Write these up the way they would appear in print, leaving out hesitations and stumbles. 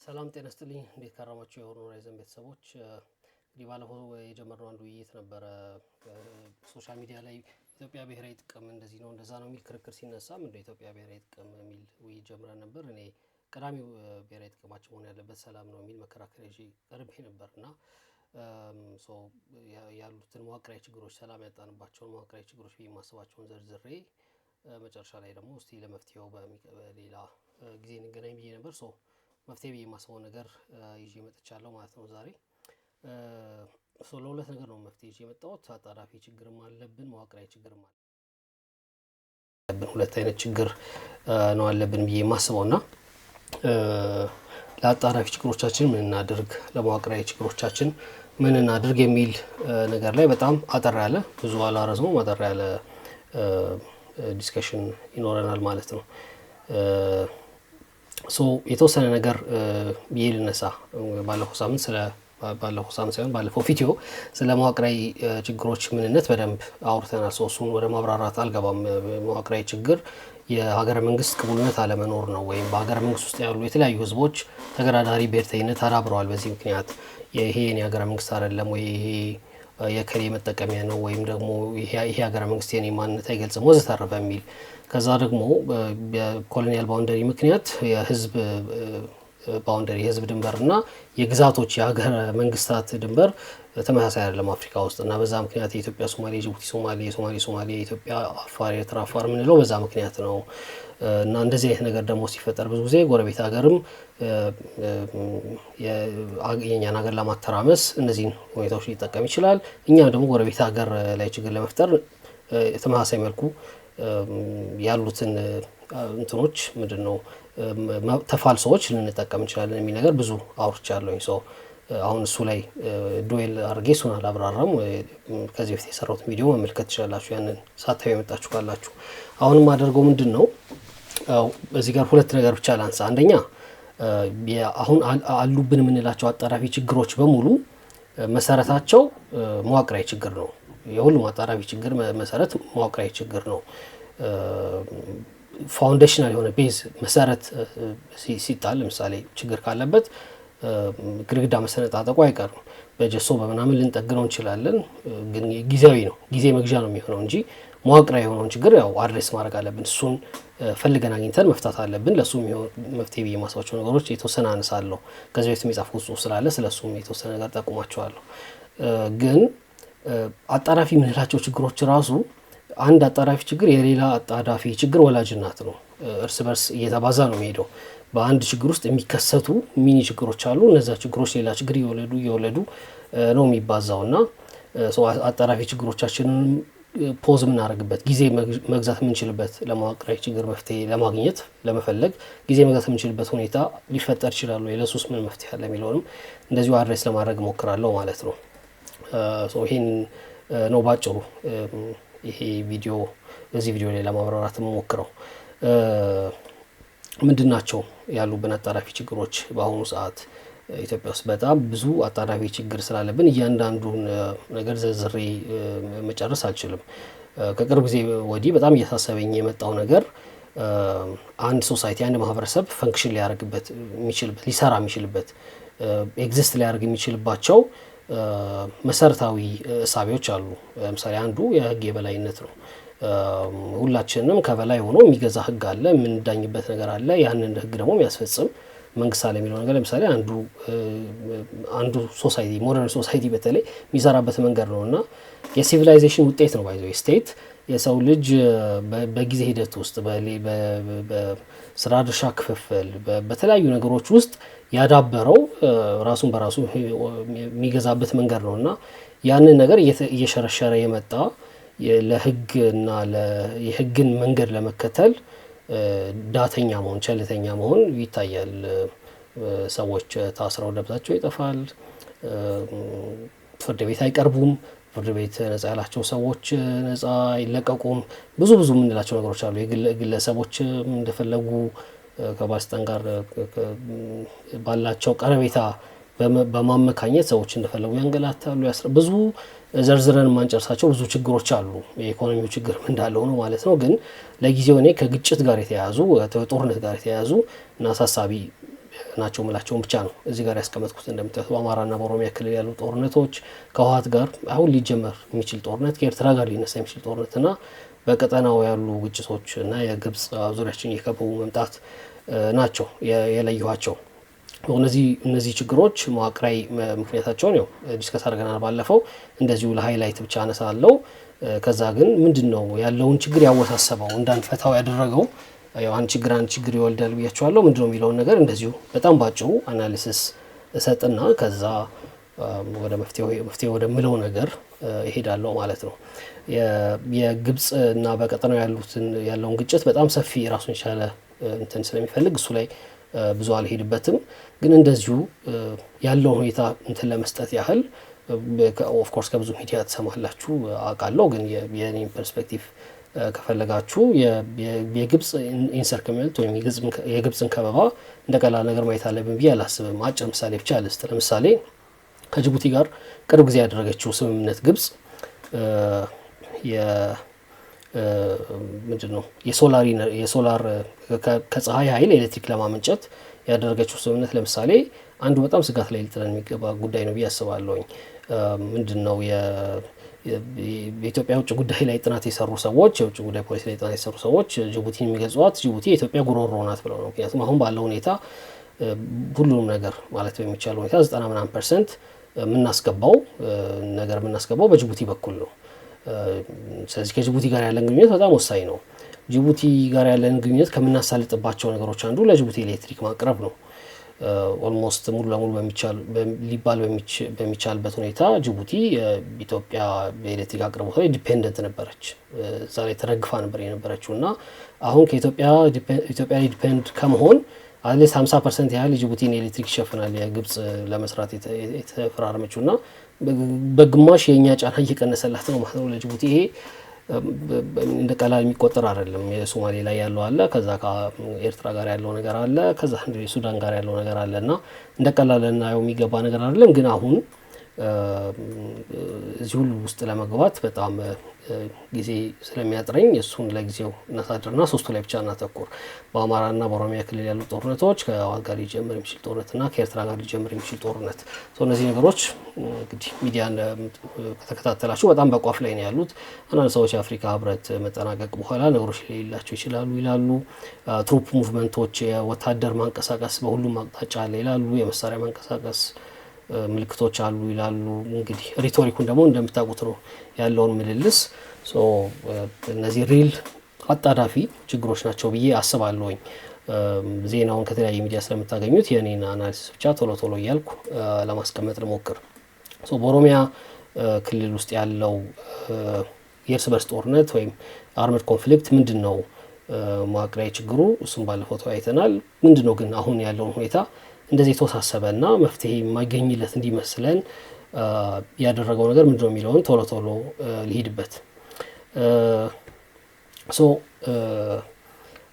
ሰላም ጤና ይስጥልኝ እንዴት ከረማችሁ የሆኑ ሆራይዘን ቤተሰቦች እንግዲህ ባለፈው የጀመርነው አንዱ ውይይት ነበረ ሶሻል ሚዲያ ላይ ኢትዮጵያ ብሔራዊ ጥቅም እንደዚህ ነው እንደዛ ነው የሚል ክርክር ሲነሳ ምንድነው ኢትዮጵያ ብሔራዊ ጥቅም የሚል ውይይት ጀምረን ነበር። እኔ ቀዳሚው ብሔራዊ ጥቅማችን መሆን ያለበት ሰላም ነው የሚል መከራከሪያ ይዤ ቀርቤ ነበርና ያሉትን መዋቅራዊ ችግሮች ሰላም ያጣንባቸውን መዋቅራዊ ችግሮች የማስባቸውን ዘርዝሬ መጨረሻ ላይ ደግሞ እስቲ ለመፍትሄው በሌላ ጊዜ እንገናኝ ብዬ ነበር። መፍትሄ ብዬ የማስበው ነገር ይዤ መጥቻለሁ ማለት ነው። ዛሬ ለሁለት ነገር ነው መፍትሄ ይዤ የመጣሁት። አጣዳፊ ችግርም አለብን መዋቅራዊ ችግርም አለብን። ሁለት አይነት ችግር ነው አለብን ብዬ የማስበውና ለአጣዳፊ ችግሮቻችን ምን እናድርግ ለመዋቅራዊ ችግሮቻችን ምን እናድርግ የሚል ነገር ላይ በጣም አጠር ያለ ብዙ አላረዝመውም አጠር ያለ ዲስከሽን ይኖረናል ማለት ነው። የተወሰነ ነገር ብዬ ልነሳ ባለፈው ሳምንት ሳይሆን ባለፈው ቪዲዮ ስለ መዋቅራዊ ችግሮች ምንነት በደንብ አውርተናል። እሱን ወደ ማብራራት አልገባም። መዋቅራዊ ችግር የሀገረ መንግስት ቅቡልነት አለመኖር ነው ወይም በሀገረ መንግስት ውስጥ ያሉ የተለያዩ ህዝቦች ተገዳዳሪ ብሔርተኝነት አዳብረዋል። በዚህ ምክንያት ይሄ የሀገረ መንግስት አይደለም ወይ ይሄ የከሌ መጠቀሚያ ነው ወይም ደግሞ ይሄ ሀገረ መንግስት የኔ ማንነት አይገልጽም ወዘተረፈ የሚል ከዛ ደግሞ በኮሎኒያል ባውንደሪ ምክንያት የህዝብ ባውንደሪ የህዝብ ድንበርና የግዛቶች የሀገር መንግስታት ድንበር ተመሳሳይ አይደለም አፍሪካ ውስጥ እና በዛ ምክንያት የኢትዮጵያ ሶማሌ ጅቡቲ ሶማሌ ሶማሌ የኢትዮጵያ አፋር ኤርትራ አፋር ምንለው በዛ ምክንያት ነው። እና እንደዚህ አይነት ነገር ደግሞ ሲፈጠር ብዙ ጊዜ ጎረቤት ሀገርም የኛን ሀገር ለማተራመስ እነዚህን ሁኔታዎች ሊጠቀም ይችላል። እኛም ደግሞ ጎረቤት ሀገር ላይ ችግር ለመፍጠር ተመሳሳይ መልኩ ያሉትን እንትኖች ምንድነው ተፋልሶች ልንጠቀም እንችላለን የሚል ነገር ብዙ አውርቻለሁኝ። አሁን እሱ ላይ ዱዌል አድርጌ እሱን አላብራራም። ከዚህ በፊት የሰራሁት ቪዲዮ መመልከት ትችላላችሁ ያንን ሳታዩ የመጣችሁ ካላችሁ። አሁንም አደርገው ምንድነው በዚህ ጋር ሁለት ነገር ብቻ ላንሳ። አንደኛ አሁን አሉብን የምንላቸው አጣዳፊ ችግሮች በሙሉ መሰረታቸው መዋቅራዊ ችግር ነው። የሁሉም አጣዳፊ ችግር መሰረት መዋቅራዊ ችግር ነው። ፋውንዴሽናል የሆነ ቤዝ መሰረት ሲጣል ለምሳሌ ችግር ካለበት ግድግዳ መሰነጣጠቁ አይቀርም። በጀሶ በመናምን ልንጠግነው እንችላለን ግን ጊዜያዊ ነው ጊዜ መግዣ ነው የሚሆነው እንጂ መዋቅራዊ የሆነውን ችግር ያው አድሬስ ማድረግ አለብን። እሱን ፈልገን አግኝተን መፍታት አለብን። ለሱም መፍትሄ ብዬ የማስባቸው ነገሮች የተወሰነ አነሳለሁ። ከዚህ በፊት የጻፍኩት ጽሁፍ ስላለ ስለሱም የተወሰነ ነገር ጠቁማቸዋለሁ። ግን አጣዳፊ የምንላቸው ችግሮች ራሱ አንድ አጣዳፊ ችግር የሌላ አጣዳፊ ችግር ወላጅ እናት ነው። እርስ በርስ እየተባዛ ነው የሚሄደው። በአንድ ችግር ውስጥ የሚከሰቱ ሚኒ ችግሮች አሉ። እነዛ ችግሮች ሌላ ችግር እየወለዱ ነው የሚባዛውና አጣዳፊ ችግሮቻችንን ፖዝ የምናደርግበት ጊዜ መግዛት የምንችልበት ለመዋቅራዊ ችግር መፍትሄ ለማግኘት ለመፈለግ ጊዜ መግዛት የምንችልበት ሁኔታ ሊፈጠር ይችላል። ለሱስ ምን መፍትሄ አለ የሚለውንም እንደዚሁ አድሬስ ለማድረግ ሞክራለሁ ማለት ነው። ይሄን ነው ባጭሩ ይሄ ቪዲዮ በዚህ ቪዲዮ ላይ ለማብራራት ሞክረው ምንድናቸው ያሉብን አጣዳፊ ችግሮች። በአሁኑ ሰዓት ኢትዮጵያ ውስጥ በጣም ብዙ አጣዳፊ ችግር ስላለብን እያንዳንዱን ነገር ዘርዝሬ መጨረስ አልችልም። ከቅርብ ጊዜ ወዲህ በጣም እያሳሰበኝ የመጣው ነገር አንድ ሶሳይቲ አንድ ማህበረሰብ ፈንክሽን ሊያደርግበት የሚችልበት ሊሰራ የሚችልበት ኤግዚስት ሊያደርግ የሚችልባቸው መሰረታዊ እሳቤዎች አሉ። ለምሳሌ አንዱ የህግ የበላይነት ነው። ሁላችንም ከበላይ ሆኖ የሚገዛ ህግ አለ የምንዳኝበት ነገር አለ። ያንን ህግ ደግሞ የሚያስፈጽም መንግስት አለ የሚለው ነገር ለምሳሌ አንዱ ሶሳይቲ ሞደርን ሶሳይቲ በተለይ የሚሰራበት መንገድ ነውና የሲቪላይዜሽን ውጤት ነው። ባይዘው ስቴት የሰው ልጅ በጊዜ ሂደት ውስጥ በስራ ድርሻ ክፍፍል በተለያዩ ነገሮች ውስጥ ያዳበረው ራሱን በራሱ የሚገዛበት መንገድ ነውና ያንን ነገር እየሸረሸረ የመጣ ለህግና የህግን መንገድ ለመከተል ዳተኛ መሆን ቸልተኛ መሆን ይታያል። ሰዎች ታስረው ደብዛቸው ይጠፋል። ፍርድ ቤት አይቀርቡም። ፍርድ ቤት ነፃ ያላቸው ሰዎች ነፃ አይለቀቁም። ብዙ የምንላቸው ነገሮች አሉ። የግለሰቦች እንደፈለጉ ከባለስልጣን ጋር ባላቸው ቀረቤታ በማመካኘት ሰዎች እንደፈለጉ ያንገላታሉ። ብዙ ዘርዝረን ማንጨርሳቸው ብዙ ችግሮች አሉ። የኢኮኖሚው ችግር እንዳለ ሆኖ ማለት ነው። ግን ለጊዜው እኔ ከግጭት ጋር የተያያዙ ጦርነት ጋር የተያያዙ እና አሳሳቢ ናቸው ምላቸውን ብቻ ነው እዚህ ጋር ያስቀመጥኩት። እንደምታዩት በአማራና በኦሮሚያ ክልል ያሉ ጦርነቶች ከህወሓት ጋር አሁን ሊጀመር የሚችል ጦርነት፣ ከኤርትራ ጋር ሊነሳ የሚችል ጦርነትና በቀጠናው ያሉ ግጭቶች እና የግብጽ ዙሪያችን እየከበቡ መምጣት ናቸው የለየኋቸው። እነዚህ ችግሮች መዋቅራዊ ምክንያታቸውን ያው ዲስከስ አድርገናል ባለፈው። እንደዚሁ ለሃይላይት ብቻ አነሳለሁ። ከዛ ግን ምንድነው ያለውን ችግር ያወሳሰበው እንዳንፈታው ያደረገው ያው አንድ ችግር ይወልዳል ብያቸዋለሁ። ምንድነው የሚለውን ነገር እንደዚሁ በጣም ባጭሩ አናሊሲስ እሰጥና ከዛ ወደ መፍትሄ ወደ ምለው ነገር እሄዳለሁ ማለት ነው። የግብጽ እና በቀጠናው ያለውን ግጭት በጣም ሰፊ ራሱን የቻለ እንትን ስለሚፈልግ እሱ ላይ ብዙ አልሄድበትም። ግን እንደዚሁ ያለው ሁኔታ እንትን ለመስጠት ያህል ኦፍ ኮርስ ከብዙ ሚዲያ ተሰማላችሁ አውቃለሁ። ግን የኔን ፐርስፔክቲቭ ከፈለጋችሁ የግብጽ ኢንሰርክመንት ወይም የግብጽን ከበባ እንደ ቀላል ነገር ማየት አለብን ብዬ አላስብም። አጭር ምሳሌ ብቻ ልስጥ። ለምሳሌ ከጅቡቲ ጋር ቅርብ ጊዜ ያደረገችው ስምምነት ግብጽ ምንድነው የሶላር ከፀሐይ ኃይል ኤሌክትሪክ ለማመንጨት ያደረገችው ስምምነት ለምሳሌ አንዱ በጣም ስጋት ላይ ሊጥለን የሚገባ ጉዳይ ነው ብዬ አስባለሁኝ። ምንድነው የኢትዮጵያ ውጭ ጉዳይ ላይ ጥናት የሰሩ ሰዎች የውጭ ጉዳይ ፖሊሲ ላይ ጥናት የሰሩ ሰዎች ጅቡቲን የሚገልጿት ጅቡቲ የኢትዮጵያ ጉሮሮ ናት ብለው ነው። ምክንያቱም አሁን ባለው ሁኔታ ሁሉንም ነገር ማለት በሚቻል ሁኔታ 90% የምናስገባው በጅቡቲ በኩል ነው። ስለዚህ ከጅቡቲ ጋር ያለን ግንኙነት በጣም ወሳኝ ነው። ጅቡቲ ጋር ያለን ግንኙነት ከምናሳልጥባቸው ነገሮች አንዱ ለጅቡቲ ኤሌክትሪክ ማቅረብ ነው። ኦልሞስት ሙሉ ለሙሉ ሊባል በሚቻልበት ሁኔታ ጅቡቲ የኢትዮጵያ የኤሌክትሪክ አቅርቦት ላይ ዲፔንደንት ነበረች። እዛ ላይ ተደግፋ ነበር የነበረችው እና አሁን ከኢትዮጵያ ላይ ዲፔንድ ከመሆን አትሊስት 50% ያህል ጅቡቲን ኤሌክትሪክ ይሸፍናል የግብጽ ለመስራት የተፈራረመችው እና በግማሽ የኛ ጫና እየቀነሰላት ነው ማለት ነው ለጅቡቲ። ይሄ እንደ ቀላል የሚቆጠር አይደለም። የሶማሌ ላይ ያለው አለ፣ ከዛ ከኤርትራ ጋር ያለው ነገር አለ፣ ከዛ ሱዳን ጋር ያለው ነገር አለ እና እንደ ቀላል ልናየው የሚገባ ነገር አይደለም። ግን አሁን እዚህ ሁሉ ውስጥ ለመግባት በጣም ጊዜ ስለሚያጥረኝ እሱን ለጊዜው እናሳድርና ሶስቱ ላይ ብቻ እናተኩር። በአማራና በኦሮሚያ ክልል ያሉ ጦርነቶች፣ ከህወሓት ጋር ሊጀምር የሚችል ጦርነትና ከኤርትራ ጋር ሊጀምር የሚችል ጦርነት። እነዚህ ነገሮች እንግዲህ ሚዲያ ከተከታተላችሁ በጣም በቋፍ ላይ ነው ያሉት። አንዳንድ ሰዎች የአፍሪካ ህብረት መጠናቀቅ በኋላ ነገሮች ሊላቸው ይችላሉ ይላሉ። ትሩፕ ሙቭመንቶች፣ የወታደር ማንቀሳቀስ በሁሉም አቅጣጫ አለ ይላሉ። የመሳሪያ ማንቀሳቀስ ምልክቶች አሉ ይላሉ። እንግዲህ ሪቶሪኩን ደግሞ እንደምታውቁት ነው ያለውን ምልልስ። እነዚህ ሪል አጣዳፊ ችግሮች ናቸው ብዬ አስባለሁኝ። ዜናውን ከተለያየ ሚዲያ ስለምታገኙት የኔን አናሊሲስ ብቻ ቶሎ እያልኩ ለማስቀመጥ ልሞክር። በኦሮሚያ ክልል ውስጥ ያለው የእርስ በርስ ጦርነት ወይም አርመድ ኮንፍሊክት ምንድን ነው መዋቅራዊ ችግሩ? እሱም ባለፈው ተወያይተናል። ምንድን ነው ግን አሁን ያለውን ሁኔታ እንደዚህ የተወሳሰበና መፍትሄ የማይገኝለት እንዲመስለን ያደረገው ነገር ምንድነው የሚለውን ቶሎ ሊሄድበት።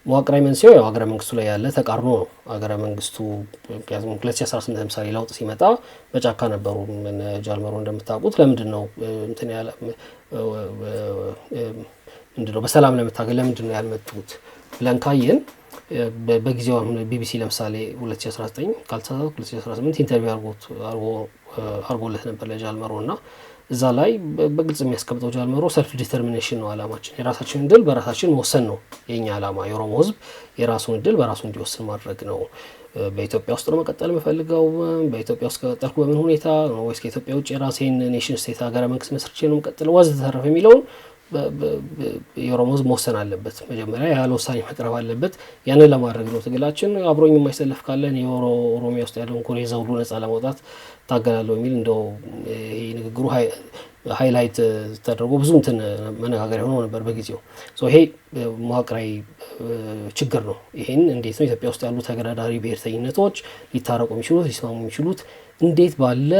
መዋቅራዊ መንስኤው ያው ሀገረ መንግስቱ ላይ ያለ ተቃርኖ ነው። ሀገረ መንግስቱ ምክንያቱም 2018 ለምሳሌ ለውጥ ሲመጣ በጫካ ነበሩ ጃልመሮ እንደምታውቁት። ለምንድን ነው ምንድነው በሰላም ለመታገል ለምንድን ነው ያልመጡት ብለን ካየን በጊዜው ቢቢሲ ለምሳሌ 2019 ካልተሳሳትኩ 2018 ኢንተርቪው አርጎለት ነበር ለጃልመሮ እና እዛ ላይ በግልጽ የሚያስቀምጠው ጃልመሮ ሰልፍ ዲተርሚኔሽን ነው አላማችን፣ የራሳችንን እድል በራሳችን መወሰን ነው የኛ አላማ። የኦሮሞ ህዝብ የራሱን እድል በራሱ እንዲወስን ማድረግ ነው። በኢትዮጵያ ውስጥ ነው መቀጠል የምፈልገው፣ በኢትዮጵያ ውስጥ ከቀጠልኩ በምን ሁኔታ ነው፣ ወይስ ከኢትዮጵያ ውጭ የራሴን ኔሽን ስቴት ሀገረ መንግስት መስርቼ ነው መቀጠል ወዘተረፈ የሚለውን የኦሮሞ ህዝብ መወሰን አለበት። መጀመሪያ ያለ ውሳኔ መቅረብ አለበት። ያንን ለማድረግ ነው ትግላችን። አብሮኝ የማይሰለፍ ካለን የኦሮሚያ ውስጥ ያለውን ኮሬ ዘውዱ ነጻ ለማውጣት ታገላለሁ የሚል እንደው ይሄ ንግግሩ ሃይላይት ተደርጎ ብዙ እንትን መነጋገሪያ ሆኖ ነበር በጊዜው። ይሄ መዋቅራዊ ችግር ነው። ይሄን እንዴት ነው ኢትዮጵያ ውስጥ ያሉ ተገዳዳሪ ብሔርተኝነቶች ሊታረቁ የሚችሉት ሊስማሙ የሚችሉት እንዴት ባለ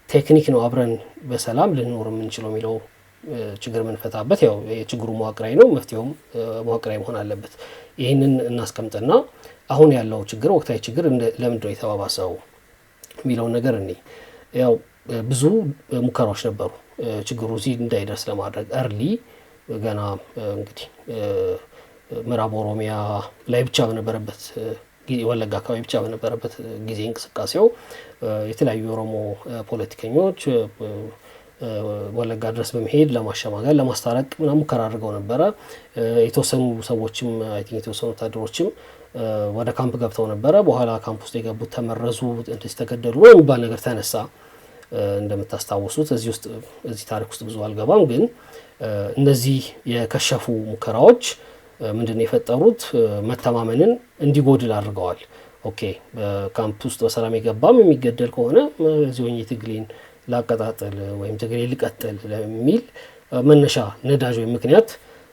ቴክኒክ ነው አብረን በሰላም ልንኖር የምንችለው የሚለው ችግር የምንፈታበት። ያው የችግሩ መዋቅራዊ ነው፣ መፍትሄውም መዋቅራዊ መሆን አለበት። ይህንን እናስቀምጥና አሁን ያለው ችግር ወቅታዊ ችግር ለምንድን ነው የተባባሰው የሚለውን ነገር እኔ ያው ብዙ ሙከራዎች ነበሩ ችግሩ እዚህ እንዳይደርስ ለማድረግ እርሊ ገና እንግዲህ ምዕራብ ኦሮሚያ ላይ ብቻ በነበረበት ወለጋ አካባቢ ብቻ በነበረበት ጊዜ እንቅስቃሴው የተለያዩ ኦሮሞ ፖለቲከኞች ወለጋ ድረስ በመሄድ ለማሸማገል ለማስታረቅ ምናምን ሙከራ አድርገው ነበረ። የተወሰኑ ሰዎችም አይ ቲንክ የተወሰኑ ወታደሮችም ወደ ካምፕ ገብተው ነበረ። በኋላ ካምፕ ውስጥ የገቡት ተመረዙ፣ እንደዚህ ተገደሉ የሚባል ነገር ተነሳ። እንደምታስታውሱት እዚህ ታሪክ ውስጥ ብዙ አልገባም፣ ግን እነዚህ የከሸፉ ሙከራዎች ምንድነው የፈጠሩት? መተማመንን እንዲጎድል አድርገዋል። ኦኬ በካምፕ ውስጥ በሰላም የገባም የሚገደል ከሆነ እዚህ ሆኜ ትግሌን ላቀጣጥል ወይም ትግሌን ልቀጥል ለሚል መነሻ ነዳጅ ወይም ምክንያት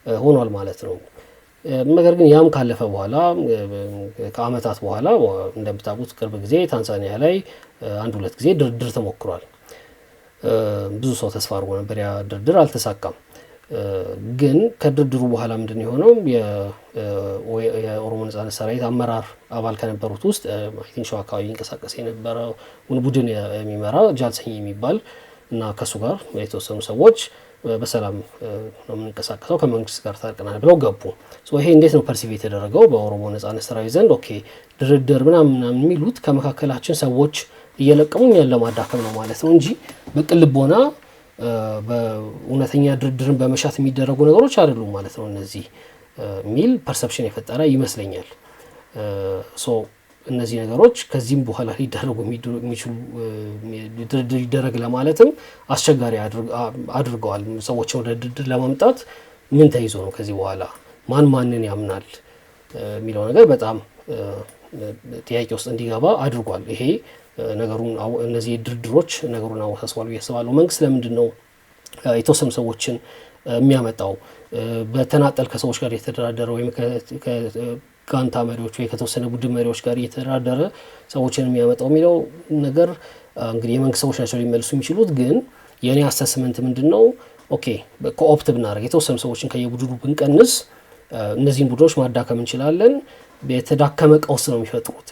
ሆኗል ማለት ነው። ነገር ግን ያም ካለፈ በኋላ ከአመታት በኋላ እንደምታውቁት ቅርብ ጊዜ ታንዛኒያ ላይ አንድ ሁለት ጊዜ ድርድር ተሞክሯል። ብዙ ሰው ተስፋ አድርጎ ነበር፣ ያ ድርድር አልተሳካም። ግን ከድርድሩ በኋላ ምንድን የሆነው የኦሮሞ ነጻነት ሰራዊት አመራር አባል ከነበሩት ውስጥ አይ ቲንክ ሸዋ አካባቢ ይንቀሳቀስ የነበረው ቡድን የሚመራ ጃልሰኝ የሚባል እና ከሱ ጋር የተወሰኑ ሰዎች በሰላም ነው የምንቀሳቀሰው ከመንግስት ጋር ታርቀናል ብለው ገቡ። ይሄ እንዴት ነው ፐርሲቭ የተደረገው በኦሮሞ ነጻነት ሰራዊት ዘንድ? ኦኬ ድርድር ምናምን የሚሉት ከመካከላችን ሰዎች እየለቀሙ እኛን ለማዳከም ነው ማለት ነው እንጂ በቅልቦና በእውነተኛ ድርድርን በመሻት የሚደረጉ ነገሮች አይደሉም ማለት ነው እነዚህ ሚል ፐርሰፕሽን የፈጠረ ይመስለኛል። እነዚህ ነገሮች ከዚህም በኋላ ሊደረጉ የሚችሉ ድርድር ይደረግ ለማለትም አስቸጋሪ አድርገዋል። ሰዎች ወደ ድርድር ለማምጣት ምን ተይዞ ነው ከዚህ በኋላ ማንን ያምናል የሚለው ነገር በጣም ጥያቄ ውስጥ እንዲገባ አድርጓል። ይሄ ነገሩን እነዚህ ድርድሮች ነገሩን አወሳስቧል ብዬ አስባለሁ። መንግስት ለምንድን ነው የተወሰኑ ሰዎችን የሚያመጣው? በተናጠል ከሰዎች ጋር የተደራደረ ወይም ከጋንታ መሪዎች ወይ ከተወሰነ ቡድን መሪዎች ጋር የተደራደረ ሰዎችን የሚያመጣው የሚለው ነገር እንግዲህ የመንግስት ሰዎች ናቸው ሊመልሱ የሚችሉት። ግን የኔ አሰስመንት ምንድነው? ኦኬ ኮኦፕት ብናደርግ የተወሰኑ ሰዎችን ከየቡድኑ ብንቀንስ እነዚህን ቡድኖች ማዳከም እንችላለን። የተዳከመ ቀውስ ነው የሚፈጥሩት፣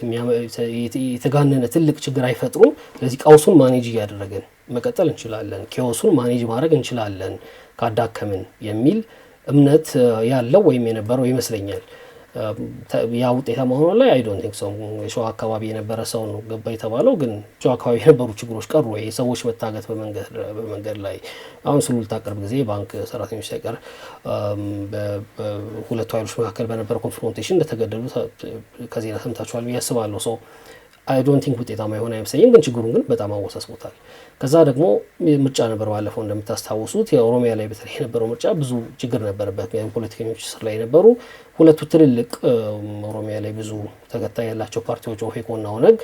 የተጋነነ ትልቅ ችግር አይፈጥሩም። ስለዚህ ቀውሱን ማኔጅ እያደረግን መቀጠል እንችላለን፣ ኬዎሱን ማኔጅ ማድረግ እንችላለን ካዳከምን የሚል እምነት ያለው ወይም የነበረው ይመስለኛል። ያ ውጤታማ ሆኖ ላይ አይ ዶንት ቲንክ ሶ። ሸዋ አካባቢ የነበረ ሰው ነው ገባ የተባለው፣ ግን ሸዋ አካባቢ የነበሩ ችግሮች ቀሩ ወይ? ሰዎች መታገት በመንገድ ላይ አሁን ሱሉልታ ቅርብ ጊዜ ባንክ ሰራተኞች ሳይቀር በሁለቱ ኃይሎች መካከል በነበረ ኮንፍሮንቴሽን እንደተገደሉ ከዜና ሰምታችኋል ብዬ አስባለሁ። ሶ አይ ዶንት ቲንክ ውጤታማ የሆነ አይመስለኝም፣ ግን ችግሩን ግን በጣም አወሳስቦታል። ከዛ ደግሞ ምርጫ ነበር ባለፈው እንደምታስታውሱት። የኦሮሚያ ላይ በተለይ የነበረው ምርጫ ብዙ ችግር ነበረበት። ፖለቲከኞች ስር ላይ ነበሩ ሁለቱ ትልልቅ ኦሮሚያ ላይ ብዙ ተከታይ ያላቸው ፓርቲዎች ኦፌኮና ኦነግ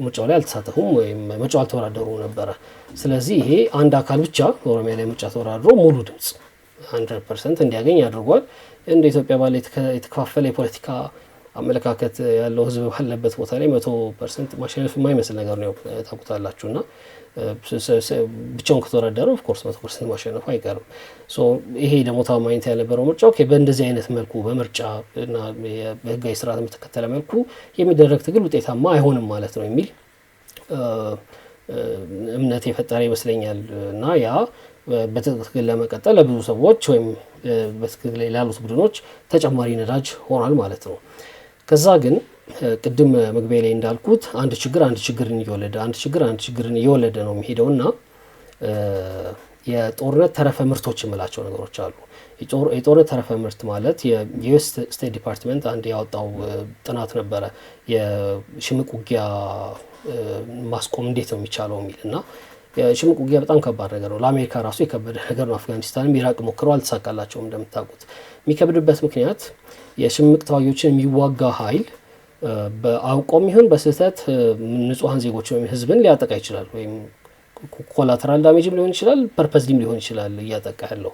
ምርጫው ላይ አልተሳተፉም ወይም ምርጫው አልተወዳደሩ ነበረ። ስለዚህ ይሄ አንድ አካል ብቻ ኦሮሚያ ላይ ምርጫ ተወዳድሮ ሙሉ ድምጽ 100% እንዲያገኝ አድርጓል። እንደ ኢትዮጵያ ባለ የተከፋፈለ የፖለቲካ አመለካከት ያለው ህዝብ ባለበት ቦታ ላይ 100% ማሸነፍ የማይመስል ነገር ነው ታውቁታላችሁና ብቻውን ከተወዳደረ ኦፍ ኮርስ 100% ማሸነፉ አይቀርም። ይሄ ደግሞ ታማኝነት ያልነበረው ምርጫ ኦኬ በእንደዚህ አይነት መልኩ በምርጫ እና በህጋዊ ስርዓት በተከተለ መልኩ የሚደረግ ትግል ውጤታማ አይሆንም ማለት ነው የሚል እምነት የፈጠረ ይመስለኛል። እና ያ በትክክል ለመቀጠል ለብዙ ሰዎች ወይም በትክክል ላይ ላሉት ቡድኖች ተጨማሪ ነዳጅ ሆኗል ማለት ነው። ከዛ ግን ቅድም መግቢያ ላይ እንዳልኩት አንድ ችግርን እየወለደ ነው የሚሄደውና የጦርነት ተረፈ ምርቶች የምላቸው ነገሮች አሉ። የጦርነት ተረፈ ምርት ማለት የዩኤስ ስቴት ዲፓርትመንት አንድ ያወጣው ጥናት ነበረ የሽምቅ ውጊያ ማስቆም እንዴት ነው የሚቻለው የሚል እና የሽምቅ ውጊያ በጣም ከባድ ነገር ነው። ለአሜሪካ ራሱ የከበደ ነገር ነው። አፍጋኒስታንም ኢራቅ ሞክረው አልተሳካላቸውም። እንደምታውቁት የሚከብድበት ምክንያት የሽምቅ ተዋጊዎችን የሚዋጋ ኃይል በአውቆም ይሁን በስህተት ንጹሃን ዜጎች ወይም ህዝብን ሊያጠቃ ይችላል። ወይም ኮላተራል ዳሜጅም ሊሆን ይችላል፣ ፐርፐዝሊም ሊሆን ይችላል እያጠቃ ያለው።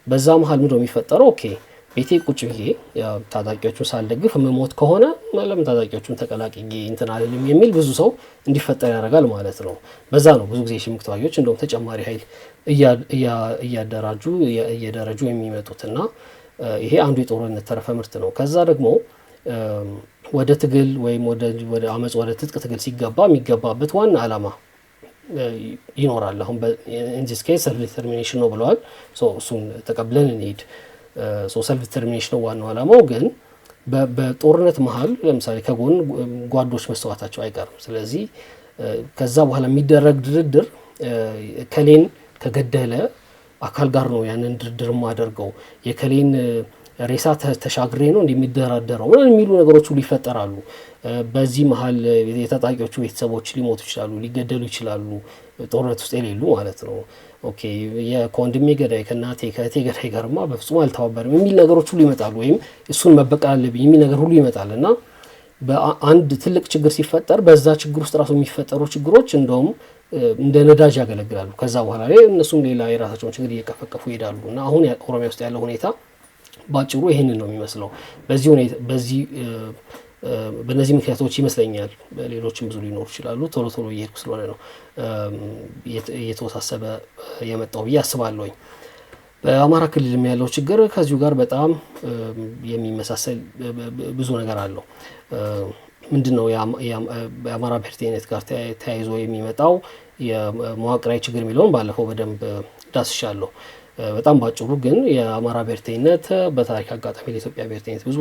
በዛ መሀል ምንድነው የሚፈጠረው? ኦኬ ቤቴ ቁጭ ብዬ ታጣቂዎቹን ሳልደግፍ መሞት ከሆነ ለምን ታጣቂዎቹን ተቀላቅዬ እንትን አልልም የሚል ብዙ ሰው እንዲፈጠር ያደርጋል ማለት ነው። በዛ ነው ብዙ ጊዜ ሽምቅ ተዋጊዎች እንደውም ተጨማሪ ኃይል እየደረጁ የሚመጡትና ይሄ አንዱ የጦርነት ተረፈ ምርት ነው። ከዛ ደግሞ ወደ ትግል ወይም ወደ አመጽ ወደ ትጥቅ ትግል ሲገባ የሚገባበት ዋና ዓላማ ይኖራል። አሁን በኢንዚስ ኬስ ሰልፍ ዲተርሚኔሽን ነው ብለዋል። እሱን ተቀብለን እንሂድ። ሰልፍ ዲተርሚኔሽን ነው ዋናው ዓላማው። ግን በጦርነት መሀል ለምሳሌ ከጎን ጓዶች መስተዋታቸው አይቀርም። ስለዚህ ከዛ በኋላ የሚደረግ ድርድር ከሌን ከገደለ አካል ጋር ነው ያንን ድርድር ማደርገው የከሌን ሬሳ ተሻግሬ ነው እንደሚደራደረው ምናምን የሚሉ ነገሮች ሁሉ ይፈጠራሉ። በዚህ መሀል የታጣቂዎቹ ቤተሰቦች ሊሞቱ ይችላሉ፣ ሊገደሉ ይችላሉ፣ ጦርነት ውስጥ የሌሉ ማለት ነው። ኦኬ የኮንድሜ ገዳይ ከእናቴ ከእቴ ገዳይ ጋርማ በፍጹም አልተባበርም የሚል ነገሮች ሁሉ ይመጣሉ። ወይም እሱን መበቀል አለብኝ የሚል ነገር ሁሉ ይመጣል እና በአንድ ትልቅ ችግር ሲፈጠር በዛ ችግር ውስጥ ራሱ የሚፈጠሩ ችግሮች እንደውም እንደ ነዳጅ ያገለግላሉ። ከዛ በኋላ ላይ እነሱም ሌላ የራሳቸውን ችግር እየቀፈቀፉ ይሄዳሉ እና አሁን ኦሮሚያ ውስጥ ያለው ሁኔታ ባጭሩ ይሄንን ነው የሚመስለው። በእነዚህ ምክንያቶች ይመስለኛል ሌሎችም ብዙ ሊኖሩ ይችላሉ። ቶሎ ቶሎ እየሄድኩ ስለሆነ ነው እየተወሳሰበ የመጣው ብዬ አስባለሁኝ። በአማራ ክልልም ያለው ችግር ከዚሁ ጋር በጣም የሚመሳሰል ብዙ ነገር አለው። ምንድነው የአማራ ብሔርተኝነት ጋር ተያይዞ የሚመጣው የመዋቅራዊ ችግር የሚለውን ባለፈው በደንብ ዳስሻለሁ። በጣም ባጭሩ ግን የአማራ ብሔርተኝነት በታሪክ አጋጣሚ ለኢትዮጵያ ብሔርተኝነት ብዙ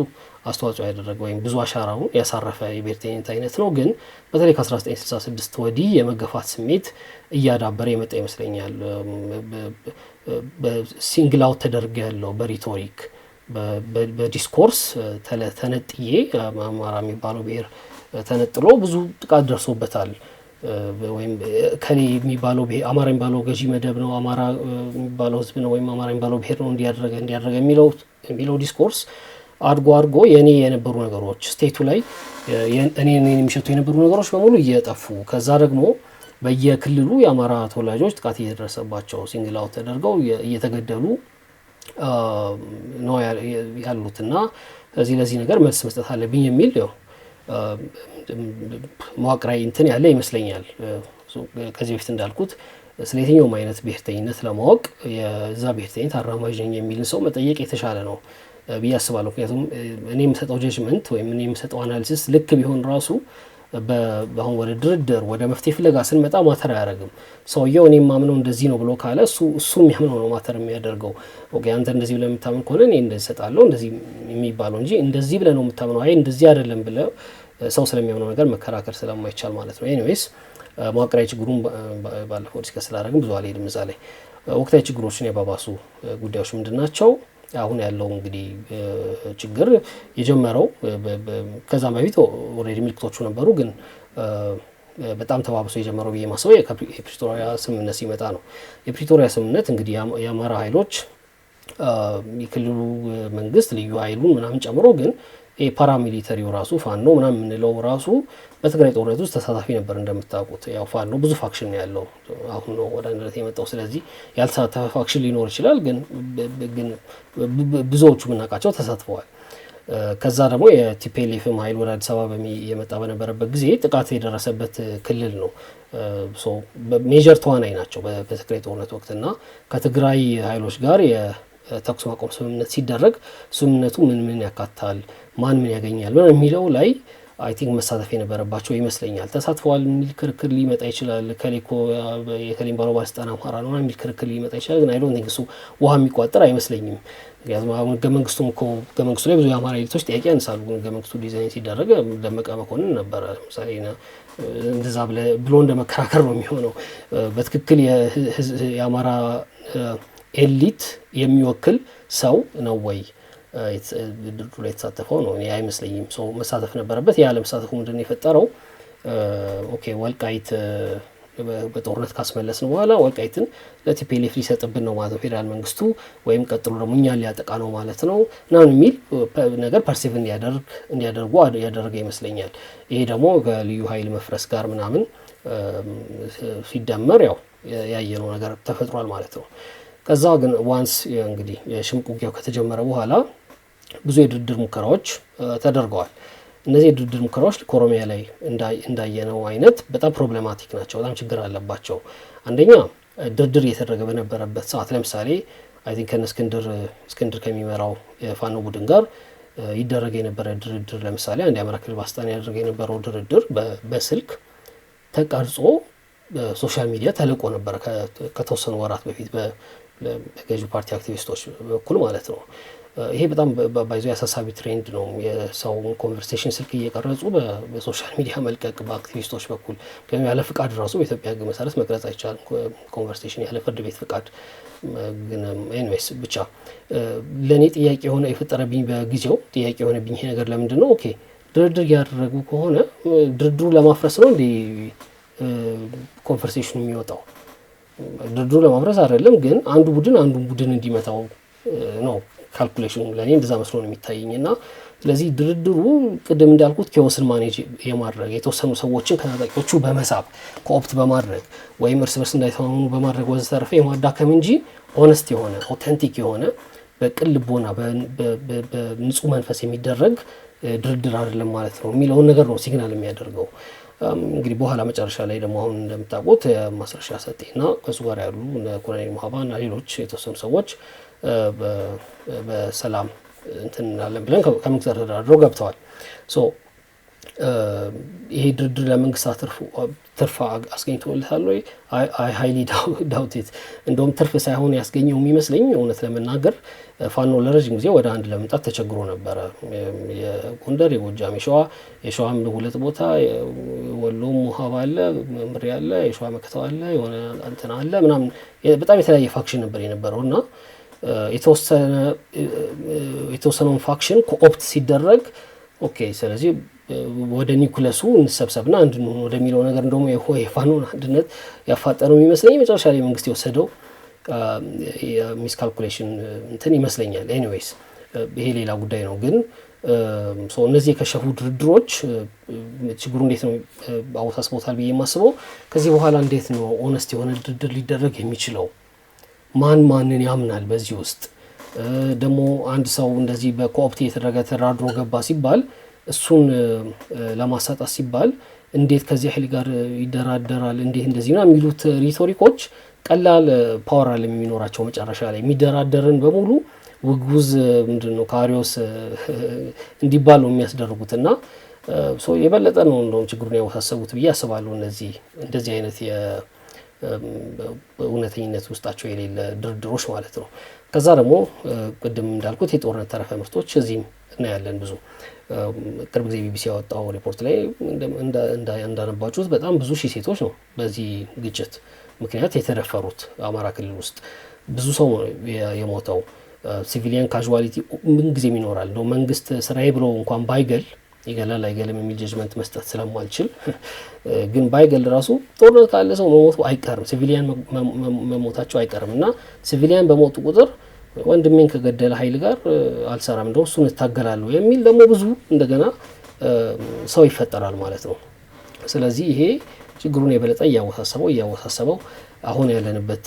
አስተዋጽኦ ያደረገ ወይም ብዙ አሻራውን ያሳረፈ የብሔርተኝነት አይነት ነው። ግን በተለይ ከ1966 ወዲህ የመገፋት ስሜት እያዳበረ የመጣ ይመስለኛል። በሲንግል አውት ተደርገ ያለው በሪቶሪክ በዲስኮርስ ተነጥዬ አማራ የሚባለው ብሔር ተነጥሎ ብዙ ጥቃት ደርሶበታል። ወይም ከኔ የሚባለው አማራ የሚባለው ገዢ መደብ ነው፣ አማራ የሚባለው ህዝብ ነው፣ ወይም አማራ የሚባለው ብሔር ነው እንዲያደረገ የሚለው ዲስኮርስ አድጎ የኔ የነበሩ ነገሮች ስቴቱ ላይ እኔ የሚሸቱ የነበሩ ነገሮች በሙሉ እየጠፉ ከዛ ደግሞ በየክልሉ የአማራ ተወላጆች ጥቃት እየደረሰባቸው ሲንግል አውት ተደርገው እየተገደሉ ነው ያሉትና ለዚህ ነገር መልስ መስጠት አለብኝ የሚል መዋቅራዊ እንትን ያለ ይመስለኛል። ከዚህ በፊት እንዳልኩት ስለ የትኛውም አይነት ብሔርተኝነት ለማወቅ የዛ ብሔርተኝነት አራማጅ ነኝ የሚልን ሰው መጠየቅ የተሻለ ነው ብዬ አስባለሁ። ምክንያቱም እኔ የምሰጠው ጀጅመንት ወይም እኔ የምሰጠው አናሊሲስ ልክ ቢሆን ራሱ አሁን ወደ ድርድር ወደ መፍትሄ ፍለጋ ስንመጣ ማተር አያደርግም። ሰውየው እኔ የማምነው እንደዚህ ነው ብሎ ካለ እሱ የሚያምነው ነው ማተር የሚያደርገው። ኦኬ አንተ እንደዚህ ብለህ የምታምን ከሆነ እኔ እንደዚህ እሰጣለሁ እንደዚህ የሚባለው እንጂ እንደዚህ ብለህ ነው የምታምነው አይ እንደዚህ አይደለም ብለህ ሰው ስለሚያምነው ነገር መከራከር ስለማይቻል ማለት ነው። ኤኒዌይስ መዋቅራዊ ችግሩን ባለፈው ዲስከስ ስላደረግን ብዙ አልሄድም እዛ ላይ። ወቅታዊ ችግሮችን የባባሱ ጉዳዮች ምንድን ናቸው? አሁን ያለው እንግዲህ ችግር የጀመረው ከዛም በፊት ኦልሬዲ ምልክቶቹ ነበሩ፣ ግን በጣም ተባብሶ የጀመረው ብዬ ማስበው የፕሪቶሪያ ስምምነት ሲመጣ ነው። የፕሪቶሪያ ስምምነት እንግዲህ የአማራ ኃይሎች የክልሉ መንግስት ልዩ ኃይሉን ምናምን ጨምሮ ግን ፓራሚሊተሪው ራሱ ፋኖ ምናምን የምንለው ራሱ በትግራይ ጦርነት ውስጥ ተሳታፊ ነበር። እንደምታውቁት ያው ፋኖ ብዙ ፋክሽን ያለው አሁን ነው ወደ አንድነት የመጣው። ስለዚህ ያልተሳተፈ ፋክሽን ሊኖር ይችላል፣ ግን ብዙዎቹ የምናውቃቸው ተሳትፈዋል። ከዛ ደግሞ የቲፒኤልኤፍም ኃይል ወደ አዲስ አበባ የመጣ በነበረበት ጊዜ ጥቃት የደረሰበት ክልል ነው። ሜጀር ተዋናይ ናቸው በትግራይ ጦርነት ወቅትና ከትግራይ ኃይሎች ጋር የተኩስ ማቆም ስምምነት ሲደረግ ስምምነቱ ምን ያካትታል፣ ማን ምን ያገኛል የሚለው ላይ አይ ቲንክ መሳተፍ የነበረባቸው ይመስለኛል። ተሳትፈዋል የሚል ክርክር ሊመጣ ይችላል። ከሌኮ የከሊምባሮ ባለስልጣን አማራ ነው የሚል ክርክር ሊመጣ ይችላል። ግን አይ ዶንት ቲንክ እሱ ውሃ የሚቋጠር አይመስለኝም። ምክንያቱም አሁን ህገ መንግስቱ ላይ ብዙ የአማራ ኤሊቶች ጥያቄ ያነሳሉ። ህገ መንግስቱ ዲዛይን ሲደረግ ደመቀ መኮንን ነበረ ለምሳሌ እንደዛ ብሎ እንደ መከራከር ነው የሚሆነው። በትክክል የአማራ ኤሊት የሚወክል ሰው ነው ወይ ድርድሩ ላይ የተሳተፈው ነው? እኔ አይመስለኝም። ሰው መሳተፍ ነበረበት። ያ ለመሳተፉ ምንድነው የፈጠረው? ኦኬ ወልቃይት በጦርነት ካስመለስን በኋላ ወልቃይትን ለቲፒኤልኤፍ ሊሰጥብን ነው ማለት ነው ፌዴራል መንግስቱ፣ ወይም ቀጥሎ ደግሞ እኛን ሊያጠቃ ነው ማለት ነው ምናምን የሚል ነገር ፐርሲቭ እንዲያደርጉ ያደረገ ይመስለኛል። ይሄ ደግሞ ከልዩ ኃይል መፍረስ ጋር ምናምን ሲደመር ያው ያየነው ነገር ተፈጥሯል ማለት ነው። ከዛ ግን ዋንስ እንግዲህ የሽምቅ ውጊያው ከተጀመረ በኋላ ብዙ የድርድር ሙከራዎች ተደርገዋል። እነዚህ የድርድር ሙከራዎች ኦሮሚያ ላይ እንዳየነው አይነት በጣም ፕሮብሌማቲክ ናቸው፣ በጣም ችግር አለባቸው። አንደኛ ድርድር እየተደረገ በነበረበት ሰዓት ለምሳሌ አይ ቲንክ እስክንድር ከሚመራው የፋኖ ቡድን ጋር ይደረግ የነበረ ድርድር ለምሳሌ አንድ የአማራ ክልል ባለስልጣን ያደረገ የነበረው ድርድር በስልክ ተቀርጾ በሶሻል ሚዲያ ተለቆ ነበር ከተወሰኑ ወራት በፊት በገዢው ፓርቲ አክቲቪስቶች በኩል ማለት ነው። ይሄ በጣም ባይዞ ያሳሳቢ ትሬንድ ነው። የሰው ኮንቨርሴሽን ስልክ እየቀረጹ በሶሻል ሚዲያ መልቀቅ በአክቲቪስቶች በኩል ግን ያለ ፍቃድ ራሱ በኢትዮጵያ ሕግ መሰረት መቅረጽ አይቻልም ኮንቨርሴሽን ያለ ፍርድ ቤት ፍቃድ። ግን ኤኒዌይስ ብቻ ለእኔ ጥያቄ የሆነ የፈጠረብኝ በጊዜው ጥያቄ የሆነብኝ ይሄ ነገር ለምንድን ነው ድርድር እያደረጉ ከሆነ ድርድሩ ለማፍረስ ነው እንዴ ኮንቨርሴሽኑ የሚወጣው? ድርድሩ ለማፍረስ አይደለም፣ ግን አንዱ ቡድን እንዲመታው ነው ካልኩሌሽኑ። ለእኔ እንደዛ መስሎ ነው የሚታየኝ። እና ስለዚህ ድርድሩ ቅድም እንዳልኩት ኬዎስን ማኔጅ የማድረግ የተወሰኑ ሰዎችን ከታጣቂዎቹ በመሳብ ኮኦፕት በማድረግ ወይም እርስ በርስ እንዳይተማመኑ በማድረግ ወዘተረፈ የማዳከም እንጂ ኦነስት የሆነ ኦተንቲክ የሆነ በቅን ልቦና በንጹህ መንፈስ የሚደረግ ድርድር አይደለም ማለት ነው የሚለውን ነገር ነው ሲግናል የሚያደርገው። እንግዲህ በኋላ መጨረሻ ላይ ደግሞ አሁን እንደምታውቁት ማስረሻ ሰጤና ከሱ ጋር ያሉ ኮሎኔል ሙሃባ እና ሌሎች የተወሰኑ ሰዎች በሰላም እንትን አለን ብለን ከመንግስት ጋር ተደራድረው ገብተዋል። ይሄ ድርድር ለመንግስት ትርፍ አስገኝቶለታል ወይ? አይ ሃይሊ ዳውት። እንደውም ትርፍ ሳይሆን ያስገኘው የሚመስለኝ እውነት ለመናገር ፋኖ ለረጅም ጊዜ ወደ አንድ ለመምጣት ተቸግሮ ነበረ። የጎንደር፣ የጎጃም፣ የሸዋም ሁለት ቦታ ወሎም ሙሃባ አለ፣ ምሬ አለ፣ የሸዋ መከታው አለ፣ የሆነ እንትን አለ ምናምን በጣም የተለያየ ፋክሽን ነበር የነበረው እና የተወሰነውን ፋክሽን ኮኦፕት ሲደረግ ኦኬ ስለዚህ ወደ ኒኩለሱ እንሰብሰብና እንድንሆን ወደሚለው ነገር እንደውም የፋኖን አንድነት ያፋጠነው የሚመስለኝ መጨረሻ ላይ መንግስት የወሰደው የሚስካልኩሌሽን እንትን ይመስለኛል። ኤኒዌይስ ይሄ ሌላ ጉዳይ ነው። ግን እነዚህ የከሸፉ ድርድሮች ችግሩ እንዴት ነው አወሳስቦታል ብዬ የማስበው ከዚህ በኋላ እንዴት ነው ኦነስት የሆነ ድርድር ሊደረግ የሚችለው? ማንን ያምናል በዚህ ውስጥ? ደግሞ አንድ ሰው እንደዚህ በኮኦፕት የተደረገ ተደራድሮ ገባ ሲባል እሱን ለማሳጣት ሲባል እንዴት ከዚህ ኃይል ጋር ይደራደራል እንዴት እንደዚህ ነው የሚሉት ሪቶሪኮች ቀላል ፓወር አለ የሚኖራቸው መጨረሻ ላይ የሚደራደርን በሙሉ ውጉዝ ምንድነው ካሪዮስ እንዲባል ነው የሚያስደርጉት። እና የበለጠ ነው እንደውም ችግሩን ያወሳሰቡት ብዬ አስባለሁ። እንደዚህ አይነት እውነተኝነት ውስጣቸው የሌለ ድርድሮች ማለት ነው። ከዛ ደግሞ ቅድም እንዳልኩት የጦርነት ተረፈ ምርቶች እዚህም እናያለን ብዙ። ቅርብ ጊዜ ቢቢሲ ያወጣው ሪፖርት ላይ እንዳነባችሁት በጣም ብዙ ሺህ ሴቶች ነው በዚህ ግጭት ምክንያት የተደፈሩት። አማራ ክልል ውስጥ ብዙ ሰው የሞተው ሲቪሊያን ካዥዋሊቲ ምን ጊዜም ይኖራል። እንደው መንግስት ስራዬ ብሎ እንኳን ባይገል ይገላል አይገልም የሚል ጀጅመንት መስጠት ስለማልችል ግን ባይገል ራሱ ጦርነት ካለ ሰው መሞቱ አይቀርም፣ ሲቪሊያን መሞታቸው አይቀርም። እና ሲቪሊያን በሞቱ ቁጥር ወንድሜን ከገደለ ኃይል ጋር አልሰራም እንደው እሱን እታገላለሁ የሚል ደግሞ ብዙ እንደገና ሰው ይፈጠራል ማለት ነው። ስለዚህ ይሄ ችግሩን የበለጠ እያወሳሰበው አሁን ያለንበት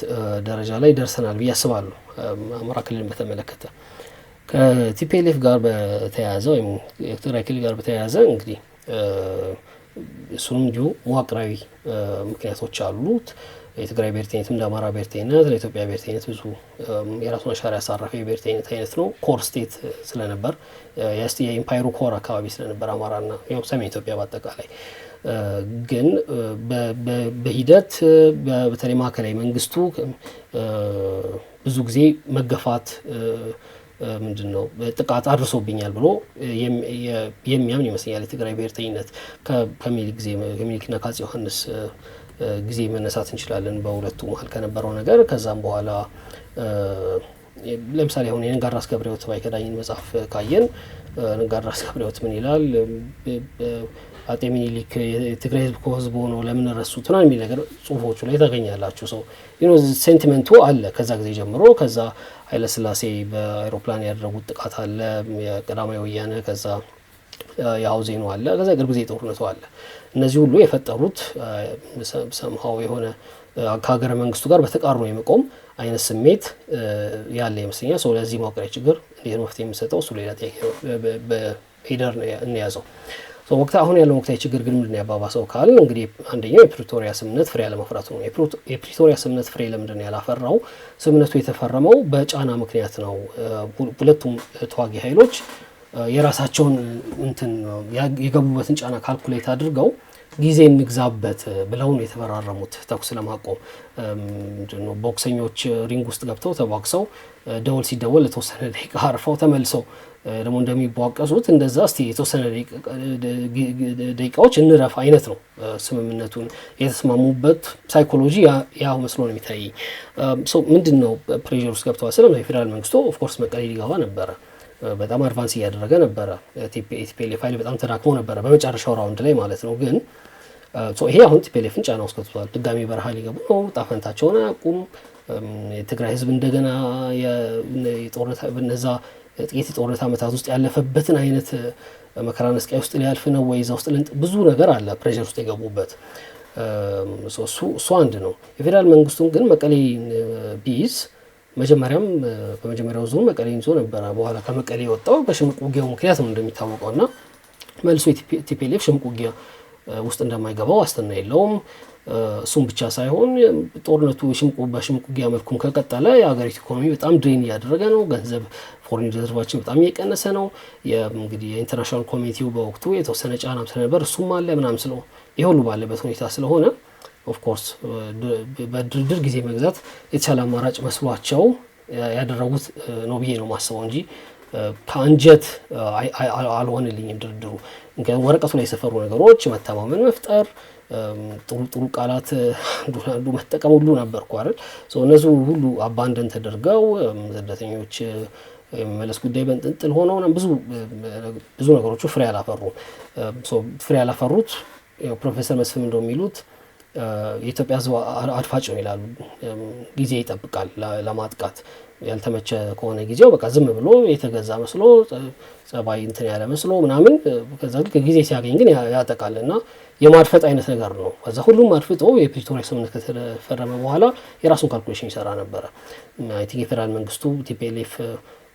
ደረጃ ላይ ደርሰናል ብዬ አስባለሁ። አማራ ክልልን በተመለከተ ከቲፒኤልኤፍ ጋር በተያያዘ ወይም የትግራይ ክልል ጋር በተያያዘ እንግዲህ እሱንም እንዲሁ መዋቅራዊ ምክንያቶች አሉት። የትግራይ ብሔርተኝነት እንደ አማራ ብሔርተኝነት ለኢትዮጵያ ብሔርተኝነት ብዙ የራሱን አሻራ ያሳረፈ የብሔርተኝነት አይነት ነው። ኮር ስቴት ስለነበር የኢምፓየሩ ኮር አካባቢ ስለነበር አማራና ያው ሰሜን ኢትዮጵያ በአጠቃላይ ግን በሂደት በተለይ ማዕከላዊ መንግስቱ ብዙ ብዙ ጊዜ መገፋት ምንድነው ጥቃት አድርሶብኛል ብሎ የሚያምን ይመስላል። የትግራይ ብሔርተኝነት ከሚኒሊክና ከአፄ ዮሐንስ ጊዜ መነሳት እንችላለን በሁለቱ መሀል ከነበረው ነገር። ከዛም በኋላ ለምሳሌ አሁን የነጋድራስ ገብረሕይወት ባይከዳኝን መጽሐፍ ካየን ነጋድራስ ገብረሕይወት ምን ይላል? አጤ ሚኒሊክ የትግራይ ህዝብ ከህዝብ ሆኖ ለምን ረሱት ነው የሚል ነገር ጽሁፎቹ ላይ ታገኛላችሁ። ሰው ሴንቲመንቱ አለ ከዛ ጊዜ ጀምሮ። ከዛ ኃይለ ሥላሴ በአይሮፕላን ያደረጉት ጥቃት አለ፣ የቀዳማዊ ወያነ፣ ከዛ የሀውዜኑ አለ፣ ከዛ ቅርብ ጊዜ ጦርነቱ አለ። እነዚህ ሁሉ የፈጠሩት ሰምሃው የሆነ ከሀገረ መንግስቱ ጋር በተቃርኖ የመቆም አይነት ስሜት ያለ ይመስለኛል። ሰው ለዚህ መዋቅራዊ ችግር እንዴት ነው መፍትሄ የሚሰጠው? እሱ ሌላ ጥያቄ በሂደር እንያዘው። ወቅት አሁን ያለው ወቅታዊ ችግር ግን ምንድን ነው ያባባሰው ካል እንግዲህ አንደኛው የፕሪቶሪያ ስምምነት ፍሬ አለማፍራቱ ነው። የፕሪቶሪያ ስምምነት ፍሬ ለምንድን ነው ያላፈራው? ስምምነቱ የተፈረመው በጫና ምክንያት ነው። ሁለቱም ተዋጊ ኃይሎች የራሳቸውን እንትን የገቡበትን ጫና ካልኩሌት አድርገው ጊዜ እንግዛበት ብለው ነው የተፈራረሙት ተኩስ ለማቆም። ቦክሰኞች ሪንግ ውስጥ ገብተው ተቧክሰው ደወል ሲደወል ለተወሰነ ደቂቃ አርፈው ተመልሰው ደግሞ እንደሚቧቀሱት እንደዛ እስቲ የተወሰነ ደቂቃዎች እንረፍ አይነት ነው ስምምነቱን የተስማሙበት። ሳይኮሎጂ ያው መስሎ ነው የሚታየኝ። ምንድን ነው ፕሬር ውስጥ ገብተዋል ስለ የፌዴራል መንግስቱ ኦፍኮርስ መቀሌ ሊገባ ነበረ። በጣም አድቫንስ እያደረገ ነበረ። ቲፒኤልኤፍ ኃይል በጣም ተዳክሞ ነበረ በመጨረሻው ራውንድ ላይ ማለት ነው። ግን ይሄ አሁን ቲፒኤልኤፍን ጫና ውስጥ ከቷል። ድጋሚ በረሃ ሊገቡ ነው። ጣፈንታቸውን አያውቁም። የትግራይ ህዝብ እንደገና በነዛ ጥቂት የጦርነት ዓመታት ውስጥ ያለፈበትን አይነት መከራና ስቃይ ውስጥ ሊያልፍ ነው ወይ? እዛ ውስጥ ብዙ ነገር አለ ፕሬሸር ውስጥ የገቡበት። እሱ አንድ ነው። የፌዴራል መንግስቱን ግን መቀሌ ቢይዝ መጀመሪያም በመጀመሪያው ዞን መቀሌ ይዞ ነበረ። በኋላ ከመቀሌ የወጣው በሽምቅ ውጊያው ምክንያት ነው እንደሚታወቀው እና መልሶ ቲፒኤልኤፍ ሽምቅ ውጊያ ውስጥ እንደማይገባው ዋስትና የለውም። እሱም ብቻ ሳይሆን ጦርነቱ በሽምቅ ውጊያ መልኩም ከቀጠለ የሀገሪቱ ኢኮኖሚ በጣም ድሬን እያደረገ ነው። ገንዘብ ፎሬን ሪዘርቫችን በጣም እየቀነሰ ነው። እንግዲህ የኢንተርናሽናል ኮሚኒቲው በወቅቱ የተወሰነ ጫናም ስለነበር እሱም አለ ምናምን ይሄ ሁሉ ባለበት ሁኔታ ስለሆነ ኦፍኮርስ በድርድር ጊዜ መግዛት የተሻለ አማራጭ መስሏቸው ያደረጉት ነው ብዬ ነው ማስበው እንጂ ከአንጀት አልሆንልኝም ድርድሩ። ወረቀቱ ላይ የሰፈሩ ነገሮች መተማመን መፍጠር፣ ጥሩ ቃላት አንዱ መጠቀም ሁሉ ነበርኩ አይደል። እነዚህ ሁሉ አባንደን ተደርገው ስደተኞች የመመለስ ጉዳይ በእንጥልጥል ሆነው ብዙ ነገሮቹ ፍሬ አላፈሩም። ፍሬ ያላፈሩት ፕሮፌሰር መስፍን እንደሚሉት የኢትዮጵያ ሕዝብ አድፋጭ ነው ይላሉ። ጊዜ ይጠብቃል ለማጥቃት። ያልተመቸ ከሆነ ጊዜው በቃ ዝም ብሎ የተገዛ መስሎ ጸባይ እንትን ያለ መስሎ ምናምን ከዛ ጊዜ ሲያገኝ ግን ያጠቃል እና የማድፈጥ አይነት ነገር ነው። ከዛ ሁሉም አድፍጦ የፕሪቶሪያ ስምምነት ከተፈረመ በኋላ የራሱን ካልኩሌሽን ይሰራ ነበረ። አይ ቲንክ የፌዴራል መንግስቱ ቲፒኤልኤፍ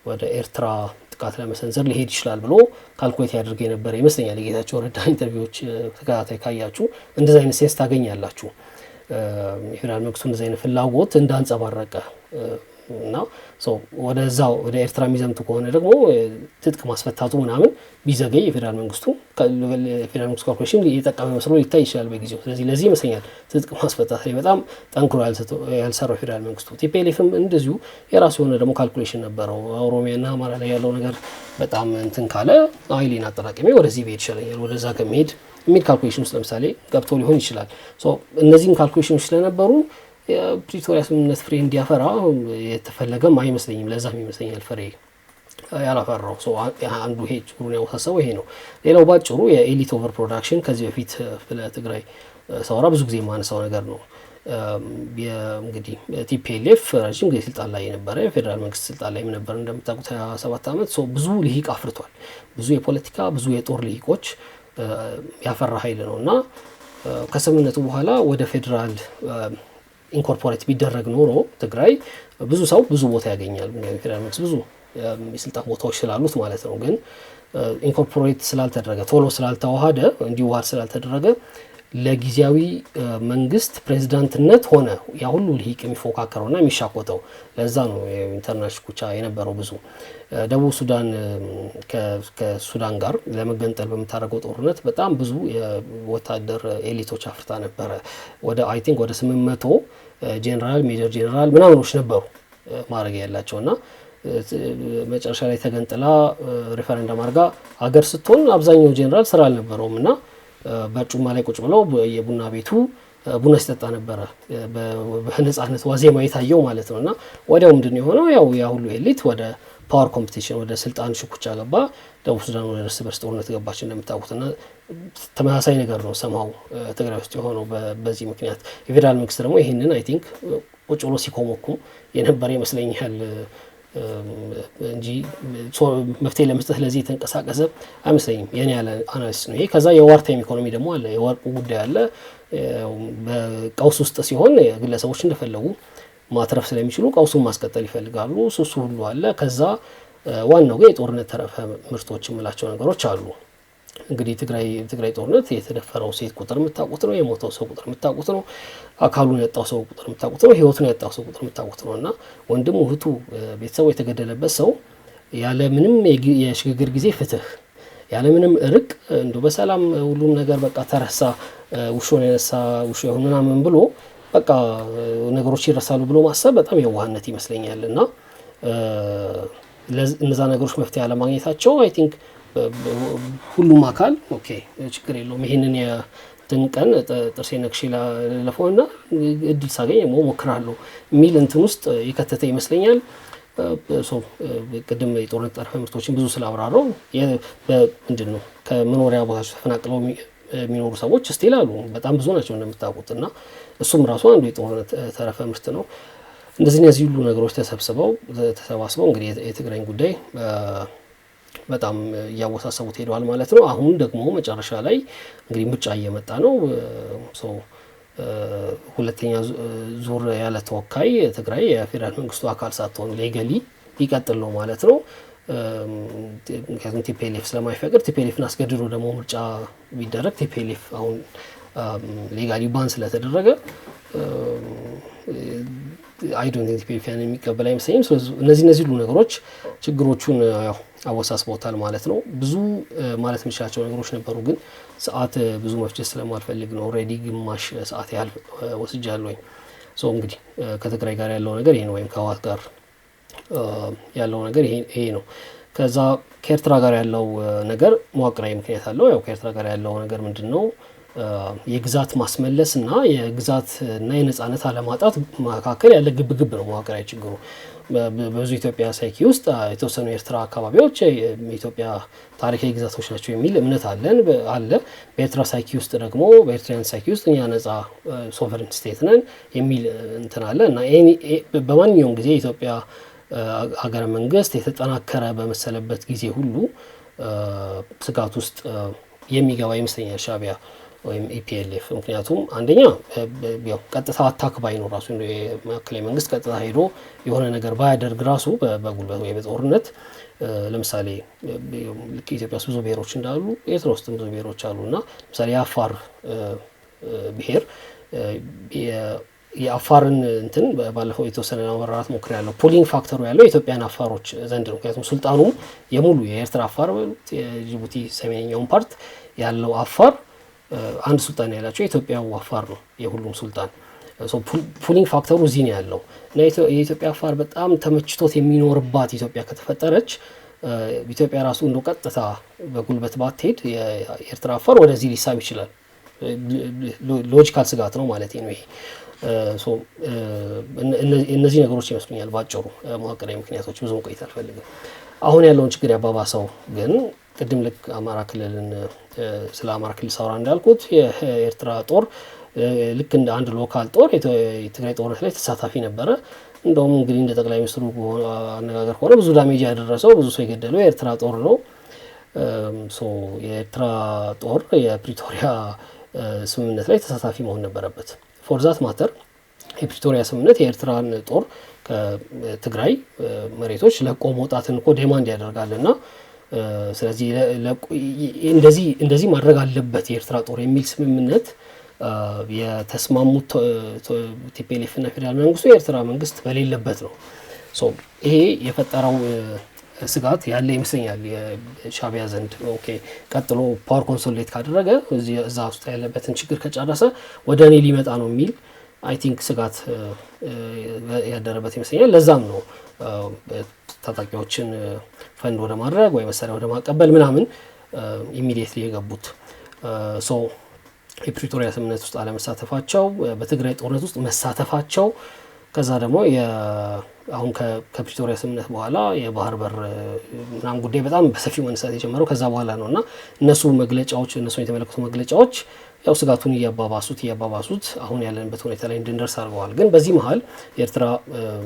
ወደ ኤርትራ ጥቃት ለመሰንዘር ሊሄድ ይችላል ብሎ ካልኩሌት ያደርገ የነበረ ይመስለኛል። የጌታቸው ረዳ ኢንተርቪዎች ተከታታይ ካያችሁ እንደዚህ አይነት ሴንስ ታገኛላችሁ። የፌዴራል መንግስቱ እንደዚህ አይነት ፍላጎት እንዳንጸባረቀ እና ወደዛው ወደ ኤርትራ የሚዘምቱ ከሆነ ደግሞ ትጥቅ ማስፈታቱ ምናምን ቢዘገይ የፌዴራል መንግስቱ ኮርፖሬሽን እየጠቀመ መስሎ ሊታይ ይችላል በጊዜው። ስለዚህ ለዚህ ይመስለኛል ትጥቅ ማስፈታት ላይ በጣም ጠንክሮ ያልሰራው የፌዴራል መንግስቱ። ቲፒኤልኤፍም እንደዚሁ የራሱ የሆነ ደግሞ ካልኩሌሽን ነበረው። ኦሮሚያና አማራ ላይ ያለው ነገር በጣም እንትን ካለ ኃይሌን አጠራቅሜ ወደዚህ ብሄድ ይችለኛል ወደዛ ከመሄድ የሚል ካልኩሌሽን ውስጥ ለምሳሌ ገብቶ ሊሆን ይችላል። እነዚህም ካልኩሌሽኖች ስለነበሩ የፕሪቶሪያ ስምምነት ፍሬ እንዲያፈራ የተፈለገም አይመስለኝም። ለዛም ይመስለኛል ፍሬ ያላፈራው። አንዱ ይሄ ችግሩን ያወሳሰበው ይሄ ነው። ሌላው ባጭሩ የኤሊት ኦቨር ፕሮዳክሽን ከዚህ በፊት ለትግራይ ሳወራ ብዙ ጊዜ የማነሳው ነገር ነው። እንግዲህ ቲፒኤልኤፍ ረጅም ጊዜ ስልጣን ላይ የነበረ የፌዴራል መንግስት ስልጣን ላይ ነበር እንደምታውቁት 27 ዓመት። ብዙ ልሂቅ አፍርቷል። ብዙ የፖለቲካ ብዙ የጦር ልሂቆች ያፈራ ኃይል ነው እና ከስምምነቱ በኋላ ወደ ፌዴራል ኢንኮርፖሬት ቢደረግ ኖሮ ትግራይ ብዙ ሰው ብዙ ቦታ ያገኛል። ፌዴራል መንግስት ብዙ የስልጣን ቦታዎች ስላሉት ማለት ነው። ግን ኢንኮርፖሬት ስላልተደረገ ቶሎ ስላልተዋሃደ እንዲዋሃድ ስላልተደረገ ለጊዜያዊ መንግስት ፕሬዝዳንትነት ሆነ ያ ሁሉ ልሂቅ የሚፎካከረውና የሚሻቆተው። ለዛ ነው የኢንተርናሽናል ሽኩቻ የነበረው። ብዙ ደቡብ ሱዳን ከሱዳን ጋር ለመገንጠል በምታደርገው ጦርነት በጣም ብዙ የወታደር ኤሊቶች አፍርታ ነበረ። ወደ አይ ቲንክ ወደ 800 ጄኔራል ሜጀር ጄኔራል ምናምኖች ነበሩ ማድረግ ያላቸው እና መጨረሻ ላይ ተገንጥላ ሬፈረንደም አድርጋ አገር ስትሆን አብዛኛው ጄኔራል ስራ አልነበረውም እና በጩማ ላይ ቁጭ ብለው የቡና ቤቱ ቡና ሲጠጣ ነበረ በነጻነት ዋዜማ የታየው ማለት ነው። እና ወዲያው ምንድን የሆነው ያው ያ ሁሉ ኤሊት ወደ ፓወር ኮምፒቲሽን ወደ ስልጣን ሽኩቻ ገባ። ደቡብ ሱዳን ወደ እርስ በርስ ጦርነት ገባች እንደምታውቁትና ተመሳሳይ ነገር ነው ሰማው ትግራይ ውስጥ የሆነው በዚህ ምክንያት። የፌዴራል መንግስት ደግሞ ይሄንን አይ ቲንክ ቁጭ ብሎ ሲኮመኩም የነበረ ይመስለኛል እንጂ መፍትሄ ለመስጠት ለዚህ የተንቀሳቀሰ አይመስለኝም። የኔ ያለ አናሊሲስ ነው ይሄ። ከዛ የዋር ታይም ኢኮኖሚ ደግሞ አለ፣ የወርቁ ጉዳይ አለ። በቀውስ ውስጥ ሲሆን ግለሰቦች እንደፈለጉ ማትረፍ ስለሚችሉ ቀውሱን ማስቀጠል ይፈልጋሉ። እሱ ሁሉ አለ። ከዛ ዋናው ግን የጦርነት ተረፈ ምርቶች የምላቸው ነገሮች አሉ። እንግዲህ ትግራይ ጦርነት የተደፈረው ሴት ቁጥር የምታውቁት ነው። የሞተው ሰው ቁጥር የምታውቁት ነው። አካሉን ያጣው ሰው ቁጥር የምታውቁት ነው። ህይወቱን ያጣው ሰው ቁጥር የምታውቁት ነው። እና ወንድሙ እህቱ ቤተሰቡ የተገደለበት ሰው ያለ ምንም የሽግግር ጊዜ ፍትህ ያለ ምንም እርቅ እንደው በሰላም ሁሉም ነገር በቃ ተረሳ ውሾን ያነሳ ውሾ ይሁን ምናምን ብሎ በቃ ነገሮች ይረሳሉ ብሎ ማሰብ በጣም የዋህነት ይመስለኛል። እና እነዛ ነገሮች መፍትሄ አለማግኘታቸው አይ ቲንክ ሁሉም አካል ኦኬ ችግር የለውም ይሄንን የትንቀን ጥርሴ ነክሼ ለፈውና እድል ሳገኝ ሞክራለሁ የሚል እንትን ውስጥ የከተተ ይመስለኛል። ቅድም የጦርነት ጠረፈ ምርቶችን ብዙ ስላብራራው ምንድነው ከመኖሪያ ቦታቸው ተፈናቅለው የሚኖሩ ሰዎች ስቲል አሉ፣ በጣም ብዙ ናቸው እንደምታውቁት። እና እሱም ራሱ አንዱ የጦርነት ተረፈ ምርት ነው። እንደዚህ ሁሉ ነገሮች ተሰባስበው እንግዲህ የትግራይን ጉዳይ በጣም እያወሳሰቡት ሄደዋል ማለት ነው። አሁን ደግሞ መጨረሻ ላይ እንግዲህ ምርጫ እየመጣ ነው። ሁለተኛ ዙር ያለ ተወካይ ትግራይ የፌዴራል መንግስቱ አካል ሳትሆን ሌጋሊ ሊቀጥል ነው ማለት ነው። ምክንያቱም ቲፒኤልኤፍ ስለማይፈቅድ ቲፒኤልኤፍን አስገድዶ ደግሞ ምርጫ ቢደረግ ቲፒኤልኤፍ አሁን ሌጋሊ ባን ስለተደረገ አይ ዶንት ቲንክ ቲፒኤልኤፍ ያን የሚቀበል አይመስለኝም። እነዚህ ሁሉ ነገሮች ችግሮቹን ያው አወሳስበውታል ማለት ነው። ብዙ ማለት የሚችላቸው ነገሮች ነበሩ፣ ግን ሰዓት ብዙ መፍጀት ስለማልፈልግ ነው። ኦልሬዲ ግማሽ ሰዓት ያህል ወስጃለሁኝ። እንግዲህ ከትግራይ ጋር ያለው ነገር ይሄ ነው፣ ወይም ከህወሓት ጋር ያለው ነገር ይሄ ነው። ከዛ ከኤርትራ ጋር ያለው ነገር መዋቅራዊ ምክንያት አለው። ያው ከኤርትራ ጋር ያለው ነገር ምንድን ነው? የግዛት ማስመለስ እና የግዛት እና የነጻነት አለማጣት መካከል ያለ ግብግብ ነው መዋቅራዊ ችግሩ። በብዙ ኢትዮጵያ ሳይኪ ውስጥ የተወሰኑ የኤርትራ አካባቢዎች የኢትዮጵያ ታሪካዊ ግዛቶች ናቸው የሚል እምነት አለ። በኤርትራ ሳይኪ ውስጥ ደግሞ በኤርትራውያን ሳይኪ ውስጥ እኛ ነጻ ሶቨሬን ስቴት ነን የሚል እንትን አለ እና በማንኛውም ጊዜ የኢትዮጵያ ሀገረ መንግስት የተጠናከረ በመሰለበት ጊዜ ሁሉ ስጋት ውስጥ የሚገባ ይመስለኛል ሻዕቢያ ወይም ኢፒኤልኤፍ። ምክንያቱም አንደኛ ቀጥታ አታክ ባይኖር ራሱ የማዕከላዊ መንግስት ቀጥታ ሄዶ የሆነ ነገር ባያደርግ ራሱ በጉልበት ወይ በጦርነት ለምሳሌ ልክ ኢትዮጵያ ውስጥ ብዙ ብሔሮች እንዳሉ ኤርትራ ውስጥ ብዙ ብሔሮች አሉ እና ለምሳሌ የአፋር ብሔር የአፋርን እንትን ባለፈው የተወሰነ ማብራራት ሞክሬያለሁ። ፑሊንግ ፋክተሩ ያለው የኢትዮጵያን አፋሮች ዘንድ ነው። ምክንያቱም ሱልጣኑም የሙሉ የኤርትራ አፋር የጅቡቲ ሰሜንኛውን ፓርት ያለው አፋር አንድ ሱልጣን ያላቸው የኢትዮጵያው አፋር ነው የሁሉም ሱልጣን። ፑሊንግ ፋክተሩ እዚህ ነው ያለው እና የኢትዮጵያ አፋር በጣም ተመችቶት የሚኖርባት ኢትዮጵያ ከተፈጠረች ኢትዮጵያ ራሱ እንደ ቀጥታ በጉልበት ባትሄድ የኤርትራ አፋር ወደዚህ ሊሳብ ይችላል። ሎጂካል ስጋት ነው ማለት ነው ይሄ። እነዚህ ነገሮች ይመስሉኛል ባጭሩ መዋቅራዊ ምክንያቶች። ብዙ መቆየት አልፈልግም። አሁን ያለውን ችግር ያባባሰው ግን ቅድም ልክ አማራ ክልልን ስለ አማራ ክልል ሳውራ እንዳልኩት የኤርትራ ጦር ልክ እንደ አንድ ሎካል ጦር የትግራይ ጦርነት ላይ ተሳታፊ ነበረ። እንደውም እንግዲህ እንደ ጠቅላይ ሚኒስትሩ አነጋገር ከሆነ ብዙ ዳሜጅ ያደረሰው ብዙ ሰው የገደለው የኤርትራ ጦር ነው። የኤርትራ ጦር የፕሪቶሪያ ስምምነት ላይ ተሳታፊ መሆን ነበረበት። ፎር ዛት ማተር የፕሪቶሪያ ስምምነት የኤርትራን ጦር ከትግራይ መሬቶች ለቆ መውጣትን እኮ ዴማንድ ያደርጋልና ስለዚህ እንደዚህ ማድረግ አለበት የኤርትራ ጦር የሚል ስምምነት የተስማሙት ቲፒኤልኤፍ እና ፌዴራል መንግስቱ የኤርትራ መንግስት በሌለበት ነው። ይሄ የፈጠረው ስጋት ያለ ይመስለኛል የሻዕቢያ ዘንድ። ኦኬ ቀጥሎ ፓወር ኮንሶሊዴት ካደረገ እዛ ውስጥ ያለበትን ችግር ከጨረሰ ወደ እኔ ሊመጣ ነው የሚል አይ ቲንክ ስጋት ያደረበት ይመስለኛል። ለዛም ነው ታጣቂዎችን ፈንድ ወደ ማድረግ ወይ መሳሪያ ወደ ማቀበል ምናምን ኢሚዲየትሊ የገቡት። የፕሪቶሪያ ስምምነት ውስጥ አለመሳተፋቸው፣ በትግራይ ጦርነት ውስጥ መሳተፋቸው፣ ከዛ ደግሞ አሁን ከፕሪቶሪያ ስምምነት በኋላ የባህር በር ምናምን ጉዳይ በጣም በሰፊው መነሳት የጀመረው ከዛ በኋላ ነው እና እነሱ የተመለከቱ መግለጫዎች ያው ስጋቱን እያባባሱት አሁን ያለንበት ሁኔታ ላይ እንድንደርስ አድርገዋል። ግን በዚህ መሀል የኤርትራ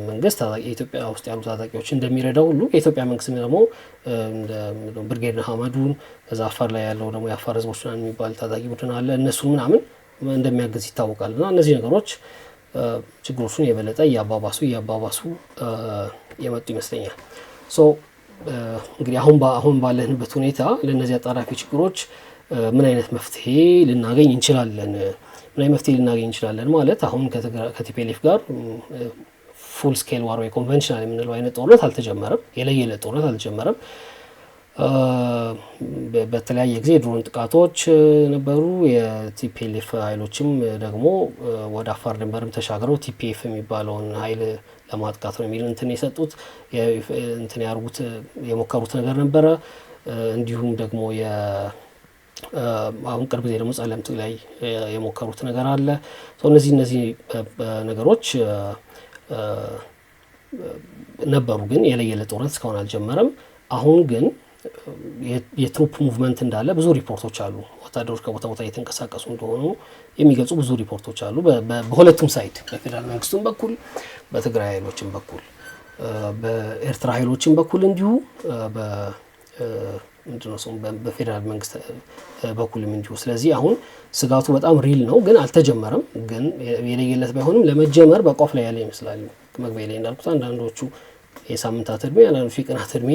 መንግስት የኢትዮጵያ ውስጥ ያሉ ታጣቂዎች እንደሚረዳው ሁሉ የኢትዮጵያ መንግስት ደግሞ ብርጌድ ንሓመዱን ከዛ አፋር ላይ ያለው ደግሞ የአፋር ህዝቦች የሚባል ታጣቂ ቡድን አለ እነሱ ምናምን እንደሚያግዝ ይታወቃል። እና እነዚህ ነገሮች ችግሮቹን የበለጠ እያባባሱ የመጡ ይመስለኛል። እንግዲህ አሁን ባለንበት ሁኔታ ለእነዚህ አጣዳፊ ችግሮች ምን አይነት መፍትሄ ልናገኝ እንችላለን ማለት አሁን ከቲፒኤልኤፍ ጋር ፉል ስኬል ዋር ወይ ኮንቨንሽናል የምንለው አይነት ጦርነት አልተጀመረም። የለየለት ጦርነት አልተጀመረም። በተለያየ ጊዜ ድሮን ጥቃቶች ነበሩ። የቲፒኤልኤፍ ኃይሎችም ደግሞ ወደ አፋር ድንበርም ተሻግረው ቲፒኤፍ የሚባለውን ኃይል ለማጥቃት ነው የሚል እንትን የሰጡት እንትን ያርጉት የሞከሩት ነገር ነበረ። እንዲሁም ደግሞ አሁን ቅርብ ጊዜ ደግሞ ጸለምት ላይ የሞከሩት ነገር አለ። እነዚህ ነገሮች ነበሩ፣ ግን የለየለ ጦርነት እስካሁን አልጀመረም። አሁን ግን የትሩፕ ሙቭመንት እንዳለ ብዙ ሪፖርቶች አሉ። ወታደሮች ከቦታ ቦታ እየተንቀሳቀሱ እንደሆኑ የሚገልጹ ብዙ ሪፖርቶች አሉ፣ በሁለቱም ሳይድ፣ በፌዴራል መንግስቱም በኩል በትግራይ ኃይሎችም በኩል በኤርትራ ኃይሎችም በኩል እንዲሁ በፌዴራል መንግስት በኩልም እንዲሁ። ስለዚህ አሁን ስጋቱ በጣም ሪል ነው፣ ግን አልተጀመረም። ግን የለየለት ባይሆንም ለመጀመር በቋፍ ላይ ያለ ይመስላል። መግቢያ ላይ እንዳልኩት አንዳንዶቹ የሳምንታት እድሜ አንዳንዶቹ የቀናት እድሜ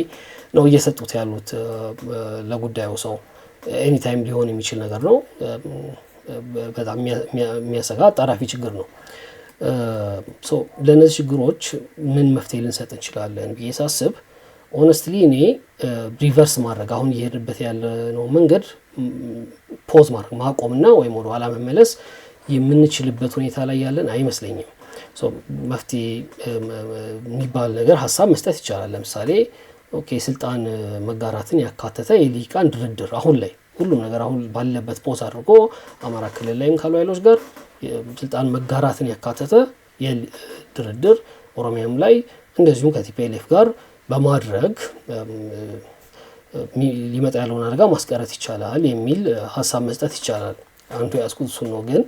ነው እየሰጡት ያሉት ለጉዳዩ። ሰው ኤኒታይም ሊሆን የሚችል ነገር ነው። በጣም የሚያሰጋ አጣዳፊ ችግር ነው። ለእነዚህ ችግሮች ምን መፍትሄ ልንሰጥ እንችላለን ብዬ ሳስብ ኦነስትሊ እኔ ሪቨርስ ማድረግ አሁን እየሄድበት ያለ ነው መንገድ ፖዝ ማድረግ ማቆምና ወይም ወደ ኋላ መመለስ የምንችልበት ሁኔታ ላይ ያለን አይመስለኝም። መፍትሄ የሚባል ነገር ሀሳብ መስጠት ይቻላል። ለምሳሌ ስልጣን መጋራትን ያካተተ የልሂቃን ድርድር አሁን ላይ ሁሉም ነገር አሁን ባለበት ፖዝ አድርጎ አማራ ክልል ላይም ካሉ ኃይሎች ጋር ስልጣን መጋራትን ያካተተ ድርድር ኦሮሚያም ላይ እንደዚሁም ከቲፒኤልኤፍ ጋር በማድረግ ሊመጣ ያለውን አደጋ ማስቀረት ይቻላል የሚል ሀሳብ መስጠት ይቻላል። አንዱ ያስኩት እሱ ነው፣ ግን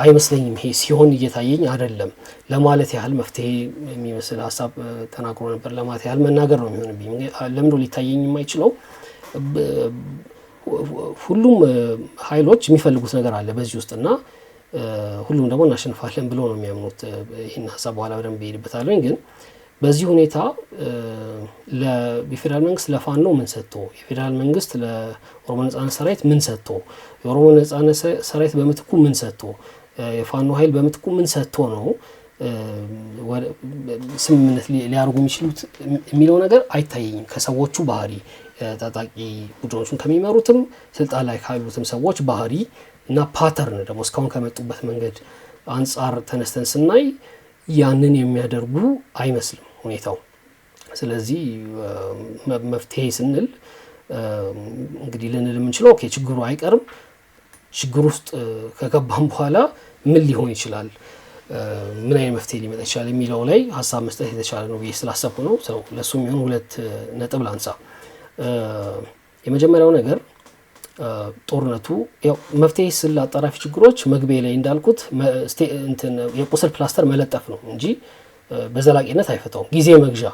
አይመስለኝም። ይሄ ሲሆን እየታየኝ አይደለም ለማለት ያህል መፍትሄ የሚመስል ሀሳብ ተናግሮ ነበር ለማለት ያህል መናገር ነው የሚሆንብኝ። ለምንድነው ሊታየኝ የማይችለው? ሁሉም ኃይሎች የሚፈልጉት ነገር አለ በዚህ ውስጥና ሁሉም ደግሞ እናሸንፋለን ብሎ ነው የሚያምኑት። ይህን ሀሳብ በኋላ በደንብ ይሄድበታለሁ። ግን በዚህ ሁኔታ የፌዴራል መንግስት ለፋኖ ምን ሰጥቶ፣ የፌዴራል መንግስት ለኦሮሞ ነጻነት ሰራዊት ምን ሰጥቶ፣ የኦሮሞ ነጻነት ሰራዊት በምትኩ ምን ሰጥቶ፣ የፋኖ ኃይል በምትኩ ምን ሰጥቶ ነው ስምምነት ሊያደርጉ የሚችሉት የሚለው ነገር አይታየኝም። ከሰዎቹ ባህሪ፣ ታጣቂ ቡድኖቹን ከሚመሩትም ስልጣን ላይ ካሉትም ሰዎች ባህሪ እና ፓተርን ደግሞ እስካሁን ከመጡበት መንገድ አንጻር ተነስተን ስናይ ያንን የሚያደርጉ አይመስልም ሁኔታው። ስለዚህ መፍትሄ ስንል እንግዲህ ልንል የምንችለው ችግሩ አይቀርም፣ ችግር ውስጥ ከገባም በኋላ ምን ሊሆን ይችላል፣ ምን አይነት መፍትሄ ሊመጣ ይችላል የሚለው ላይ ሀሳብ መስጠት የተሻለ ነው ብዬ ስላሰብኩ ነው። ለሱ የሚሆን 2 ነጥብ ላንሳ። የመጀመሪያው ነገር ጦርነቱ ያው መፍትሄ ስለ አጣዳፊ ችግሮች መግቢያ ላይ እንዳልኩት የቁስል ፕላስተር መለጠፍ ነው እንጂ በዘላቂነት አይፈታውም። ጊዜ መግዣ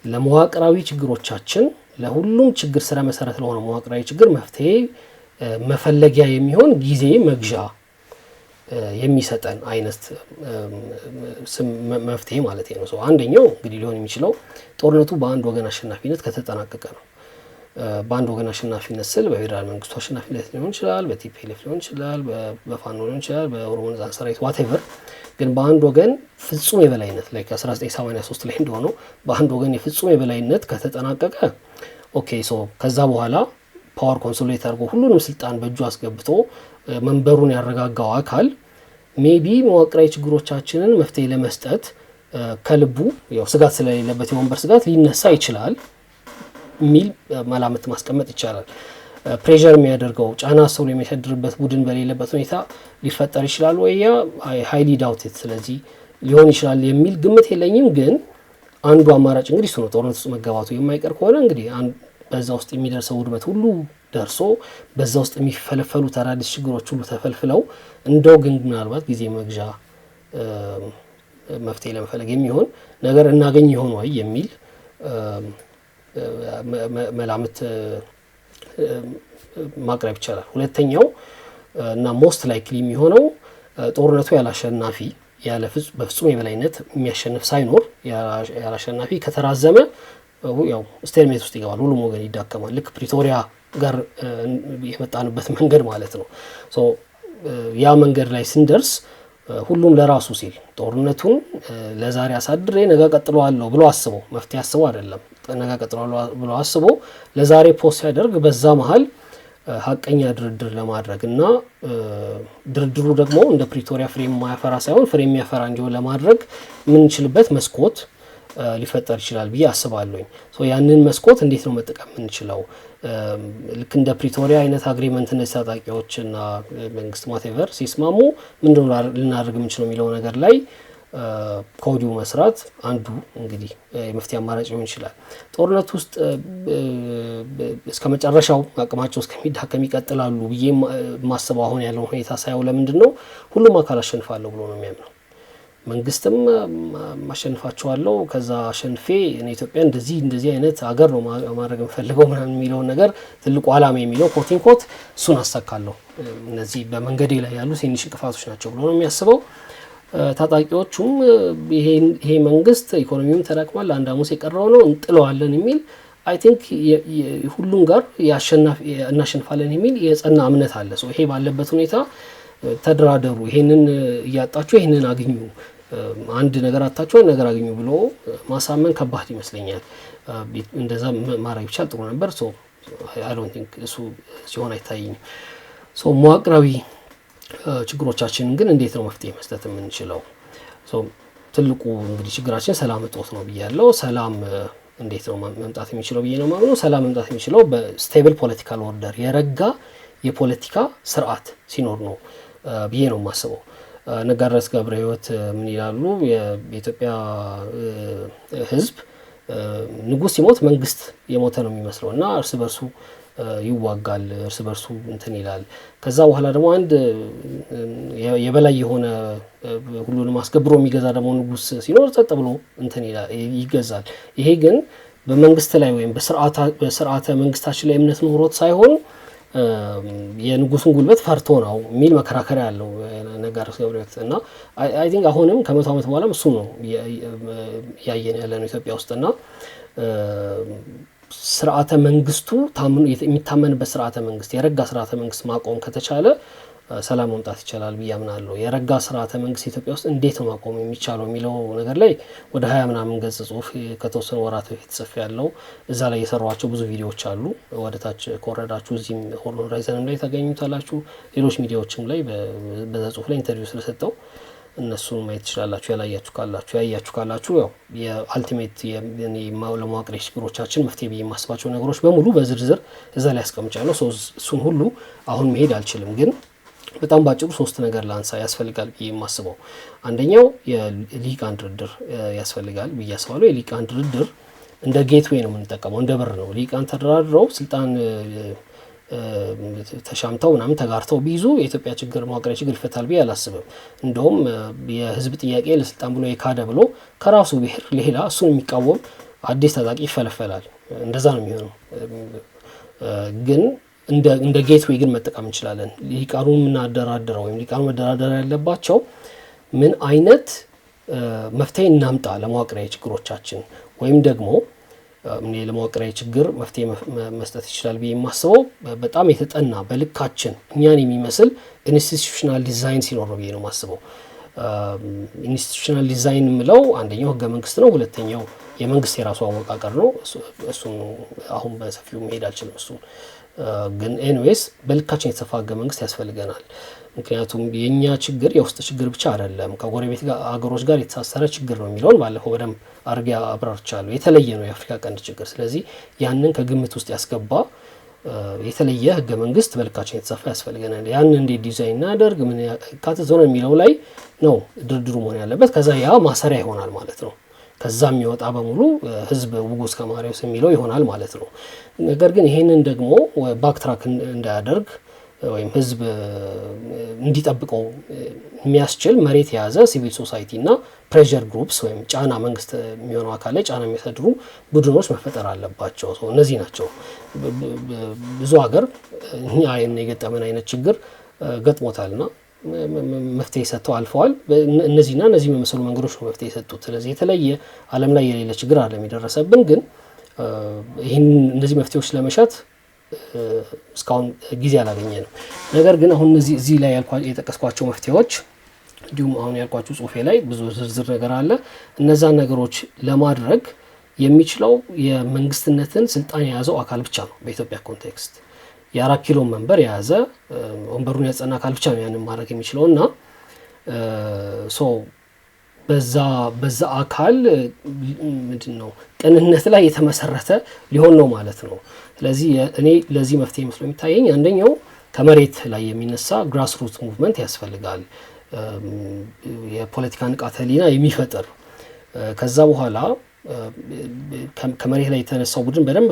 ለመዋቅራዊ ችግሮቻችን፣ ለሁሉም ችግር ስረ መሰረት ለሆነ መዋቅራዊ ችግር መፍትሄ መፈለጊያ የሚሆን ጊዜ መግዣ የሚሰጠን አይነት መፍትሄ ማለት ነው። አንደኛው እንግዲህ ሊሆን የሚችለው ጦርነቱ በአንድ ወገን አሸናፊነት ከተጠናቀቀ ነው። በአንድ ወገን አሸናፊነት ስል በፌዴራል መንግስቱ አሸናፊነት ሊሆን ይችላል፣ በቲፒኤልኤፍ ሊሆን ይችላል፣ በፋኖ ሊሆን ይችላል፣ በኦሮሞ ነጻነት ሰራዊት ዋቴቨር። ግን በአንድ ወገን ፍጹም የበላይነት ላይ ከ1983 ላይ እንደሆነው በአንድ ወገን የፍጹም የበላይነት ከተጠናቀቀ ከዛ በኋላ ፓወር ኮንሶሊዴት አድርጎ ሁሉንም ስልጣን በእጁ አስገብቶ መንበሩን ያረጋጋው አካል ሜቢ መዋቅራዊ ችግሮቻችንን መፍትሄ ለመስጠት ከልቡ ያው ስጋት ስለሌለበት የወንበር ስጋት ሊነሳ ይችላል ሚል መላምት ማስቀመጥ ይቻላል። ፕሬሸር የሚያደርገው ጫና ሰው የሚያሳድርበት ቡድን በሌለበት ሁኔታ ሊፈጠር ይችላል ወይ? ያ ሃይሊ ዳውትድ። ስለዚህ ሊሆን ይችላል የሚል ግምት የለኝም። ግን አንዱ አማራጭ እንግዲህ እሱ ነው። ጦርነት ውስጥ መገባቱ የማይቀር ከሆነ እንግዲህ በዛ ውስጥ የሚደርሰው ውድመት ሁሉ ደርሶ በዛ ውስጥ የሚፈለፈሉ አዳዲስ ችግሮች ሁሉ ተፈልፍለው እንደው ግን ምናልባት ጊዜ መግዣ መፍትሄ ለመፈለግ የሚሆን ነገር እናገኝ ይሆን ወይ የሚል መላምት ማቅረብ ይቻላል። ሁለተኛው እና ሞስት ላይክሊ የሚሆነው ጦርነቱ ያላሸናፊ በፍጹም የበላይነት የሚያሸንፍ ሳይኖር ያላሸናፊ ከተራዘመ ያው ስቴልሜት ውስጥ ይገባል። ሁሉም ወገን ይዳከማል። ልክ ፕሪቶሪያ ጋር የመጣንበት መንገድ ማለት ነው። ያ መንገድ ላይ ስንደርስ ሁሉም ለራሱ ሲል ጦርነቱን ለዛሬ አሳድሬ ነገ ቀጥለዋለሁ ብሎ አስበው መፍትሄ አስበው አይደለም። ነገ ቀጥሯል ብሎ አስቦ ለዛሬ ፖስት ያደርግ በዛ መሃል ሀቀኛ ድርድር ለማድረግ እና ድርድሩ ደግሞ እንደ ፕሪቶሪያ ፍሬም ማያፈራ ሳይሆን ፍሬም የሚያፈራ እንዲሆን ለማድረግ የምንችልበት መስኮት ሊፈጠር ይችላል ብዬ አስባለሁኝ። ያንን መስኮት እንዴት ነው መጠቀም የምንችለው? ልክ እንደ ፕሪቶሪያ አይነት አግሪመንት እነዚህ ታጣቂዎችና መንግስት ማቴቨር ሲስማሙ ምንድነው ልናደርግ የምንችለው የሚለው ነገር ላይ ከወዲሁ መስራት አንዱ እንግዲህ የመፍትሄ አማራጭ ሊሆን ይችላል። ጦርነት ውስጥ እስከ መጨረሻው አቅማቸው እስከሚዳከም ይቀጥላሉ ብዬ ማሰብ አሁን ያለው ሁኔታ ሳይሆን ለምንድነው ሁሉም አካል አሸንፋለሁ ብሎ ነው የሚያምነው። መንግስትም ማሸንፋቸዋለሁ ከዛ አሸንፌ እኔ ኢትዮጵያ እንደዚህ አይነት ሀገር ነው ማድረግ የምፈልገው ምናምን የሚለው ነገር ትልቁ ዓላማ የሚለው ኮት እሱን አሳካለሁ፣ እነዚህ በመንገዴ ላይ ያሉ ትንሽ እንቅፋቶች ናቸው ብሎ ነው የሚያስበው። ታጣቂዎቹም ይሄ መንግስት ኢኮኖሚውም ተዳክሟል፣ አንድ አሙስ የቀረው ነው እንጥለዋለን የሚል አይ ቲንክ ሁሉም ጋር እናሸንፋለን የሚል የጸና እምነት አለ። ይሄ ባለበት ሁኔታ ተደራደሩ፣ ይሄንን እያጣችሁ ይሄንን አግኙ፣ አንድ ነገር አጣችሁ ነገር አግኙ ብሎ ማሳመን ከባድ ይመስለኛል። እንደዛ ማድረግ ብቻ ጥሩ ነበር። አይ ዶንት ቲንክ እሱ ሲሆን አይታይም። መዋቅራዊ ችግሮቻችንን ግን እንዴት ነው መፍትሄ መስጠት የምንችለው? ትልቁ እንግዲህ ችግራችን ሰላም እጦት ነው ብያለሁ። ሰላም እንዴት ነው መምጣት የሚችለው ብዬ ነው ማምነው። ሰላም መምጣት የሚችለው በስቴብል ፖለቲካል ኦርደር የረጋ የፖለቲካ ስርዓት ሲኖር ነው ብዬ ነው የማስበው። ነጋድረስ ገብረ ሕይወት ምን ይላሉ? የኢትዮጵያ ህዝብ ንጉስ ሲሞት መንግስት የሞተ ነው የሚመስለው እና እርስ በርሱ ይዋጋል፣ እርስ በርሱ እንትን ይላል። ከዛ በኋላ ደግሞ አንድ የበላይ የሆነ ሁሉንም አስገብሮ የሚገዛ ደግሞ ንጉስ ሲኖር ጸጥ ብሎ እንትን ይገዛል። ይሄ ግን በመንግስት ላይ ወይም በስርዓተ መንግስታችን ላይ እምነት ኖሮት ሳይሆን የንጉሱን ጉልበት ፈርቶ ነው የሚል መከራከሪያ ያለው ነጋድረስ ገብረ ሕይወት እና አይ ቲንክ አሁንም ከመቶ ዓመት በኋላም እሱ ነው ያየን ያለ ነው ኢትዮጵያ ውስጥና ስርዓተ መንግስቱ የሚታመንበት ስርዓተ መንግስት የረጋ ስርዓተ መንግስት ማቆም ከተቻለ ሰላም መምጣት ይችላል ብዬ አምናለሁ። የረጋ ስርዓተ መንግስት ኢትዮጵያ ውስጥ እንዴት ነው ማቆም የሚቻለው የሚለው ነገር ላይ ወደ 20 ምናምን ገጽ ጽሁፍ ከተወሰኑ ወራት በፊት ጽፌያለሁ። እዛ ላይ የሰሯቸው ብዙ ቪዲዮዎች አሉ። ወደታች ከወረዳችሁ እዚህም ሆራይዘንም ላይ ታገኙታላችሁ። ሌሎች ሚዲያዎችም ላይ በዛ ጽሁፍ ላይ ኢንተርቪው ስለሰጠው እነሱን ማየት ትችላላችሁ። ያያችሁ ካላችሁ ያው የአልቲሜት ለመዋቅር ችግሮቻችን መፍትሄ ብዬ የማስባቸው ነገሮች በሙሉ በዝርዝር እዛ ላይ አስቀምጫለሁ። እሱን ሁሉ አሁን መሄድ አልችልም፣ ግን በጣም ባጭሩ 3 ነገር ላንሳ ያስፈልጋል ብዬ የማስበው። አንደኛው የልሂቃን ድርድር ያስፈልጋል ብዬ አስባለሁ። የልሂቃን ድርድር እንደ ጌትዌይ ነው የምንጠቀመው፣ እንደ በር ነው። ልሂቃን ተደራድረው ስልጣን ተሻምተው ምናምን ተጋርተው ቢይዙ የኢትዮጵያ ችግር መዋቅራዊ ችግር ይፈታል ብዬ አላስብም። እንደውም የህዝብ ጥያቄ ለስልጣን ብሎ የካደ ብሎ ከራሱ ብሔር ሌላ እሱን የሚቃወም አዲስ ታጣቂ ይፈለፈላል። እንደዛ ነው የሚሆነው። ግን እንደ ጌትዌይ ግን መጠቀም እንችላለን። ሊቃኑን የምናደራድረው ወይም ሊቃኑ መደራደር ያለባቸው ምን አይነት መፍትሄ እናምጣ ለመዋቅራዊ ችግሮቻችን ወይም ደግሞ ለመዋቅራዊ ችግር መፍትሄ መስጠት ይችላል ብዬ የማስበው በጣም የተጠና በልካችን እኛን የሚመስል ኢንስቲትዩሽናል ዲዛይን ሲኖር ነው ብዬ ነው የማስበው። ኢንስቲትዩሽናል ዲዛይን የምለው አንደኛው ህገ መንግስት ነው፣ ሁለተኛው የመንግስት የራሱ አወቃቀር ነው። እሱን አሁን በሰፊው መሄድ አልችልም። እሱ ግን ኤኒዌይስ በልካችን የተሰፋ ህገ መንግስት ያስፈልገናል። ምክንያቱም የኛ ችግር የውስጥ ችግር ብቻ አይደለም፣ ከጎረቤት አገሮች ጋር የተሳሰረ ችግር ነው የሚለውን ባለፈው በደንብ አድርጌ አብራርቻለሁ። የተለየ ነው የአፍሪካ ቀንድ ችግር። ስለዚህ ያንን ከግምት ውስጥ ያስገባ የተለየ ህገ መንግስት በልካችን የተሰፋ ያስፈልገናል። ያን እንዴት ዲዛይን እናደርግ ምን ካተት ሆነ የሚለው ላይ ነው ድርድሩ መሆን ያለበት። ከዛ ያ ማሰሪያ ይሆናል ማለት ነው። ከዛ የሚወጣ በሙሉ ህዝብ ውጉስ ከማሪዎስ የሚለው ይሆናል ማለት ነው። ነገር ግን ይሄንን ደግሞ ባክትራክ እንዳያደርግ ወይም ህዝብ እንዲጠብቀው የሚያስችል መሬት የያዘ ሲቪል ሶሳይቲ እና ፕሬዠር ግሩፕስ ወይም ጫና መንግስት የሚሆነው አካል ላይ ጫና የሚያሳድሩ ቡድኖች መፈጠር አለባቸው። እነዚህ ናቸው። ብዙ ሀገር እኛ የገጠመን አይነት ችግር ገጥሞታልና መፍትሄ ሰጥተው አልፈዋል። እነዚህና እነዚህ የሚመስሉ መንገዶች ነው መፍትሄ የሰጡት። ስለዚህ የተለየ ዓለም ላይ የሌለ ችግር አይደለም የደረሰብን። ግን እነዚህ መፍትሄዎች ለመሻት እስካሁን ጊዜ አላገኘንም። ነገር ግን አሁን እዚህ ላይ የጠቀስኳቸው መፍትሄዎች እንዲሁም አሁን ያልኳችሁ ጽሁፌ ላይ ብዙ ዝርዝር ነገር አለ። እነዛን ነገሮች ለማድረግ የሚችለው የመንግስትነትን ስልጣን የያዘው አካል ብቻ ነው። በኢትዮጵያ ኮንቴክስት የ4 ኪሎ መንበር የያዘ ወንበሩን ያጸና አካል ብቻ ነው ያንን ማድረግ የሚችለውና በዛ አካል ምንድነው ቅንነት ላይ የተመሰረተ ሊሆን ነው ማለት ነው። ስለዚህ እኔ ለዚህ መፍትሄ መስሎ የሚታየኝ አንደኛው ከመሬት ላይ የሚነሳ ግራስ ሩት ሙቭመንት ያስፈልጋል። የፖለቲካ ንቃተ ህሊና የሚፈጥር ከዛ በኋላ ከመሬት ላይ የተነሳው ቡድን በደንብ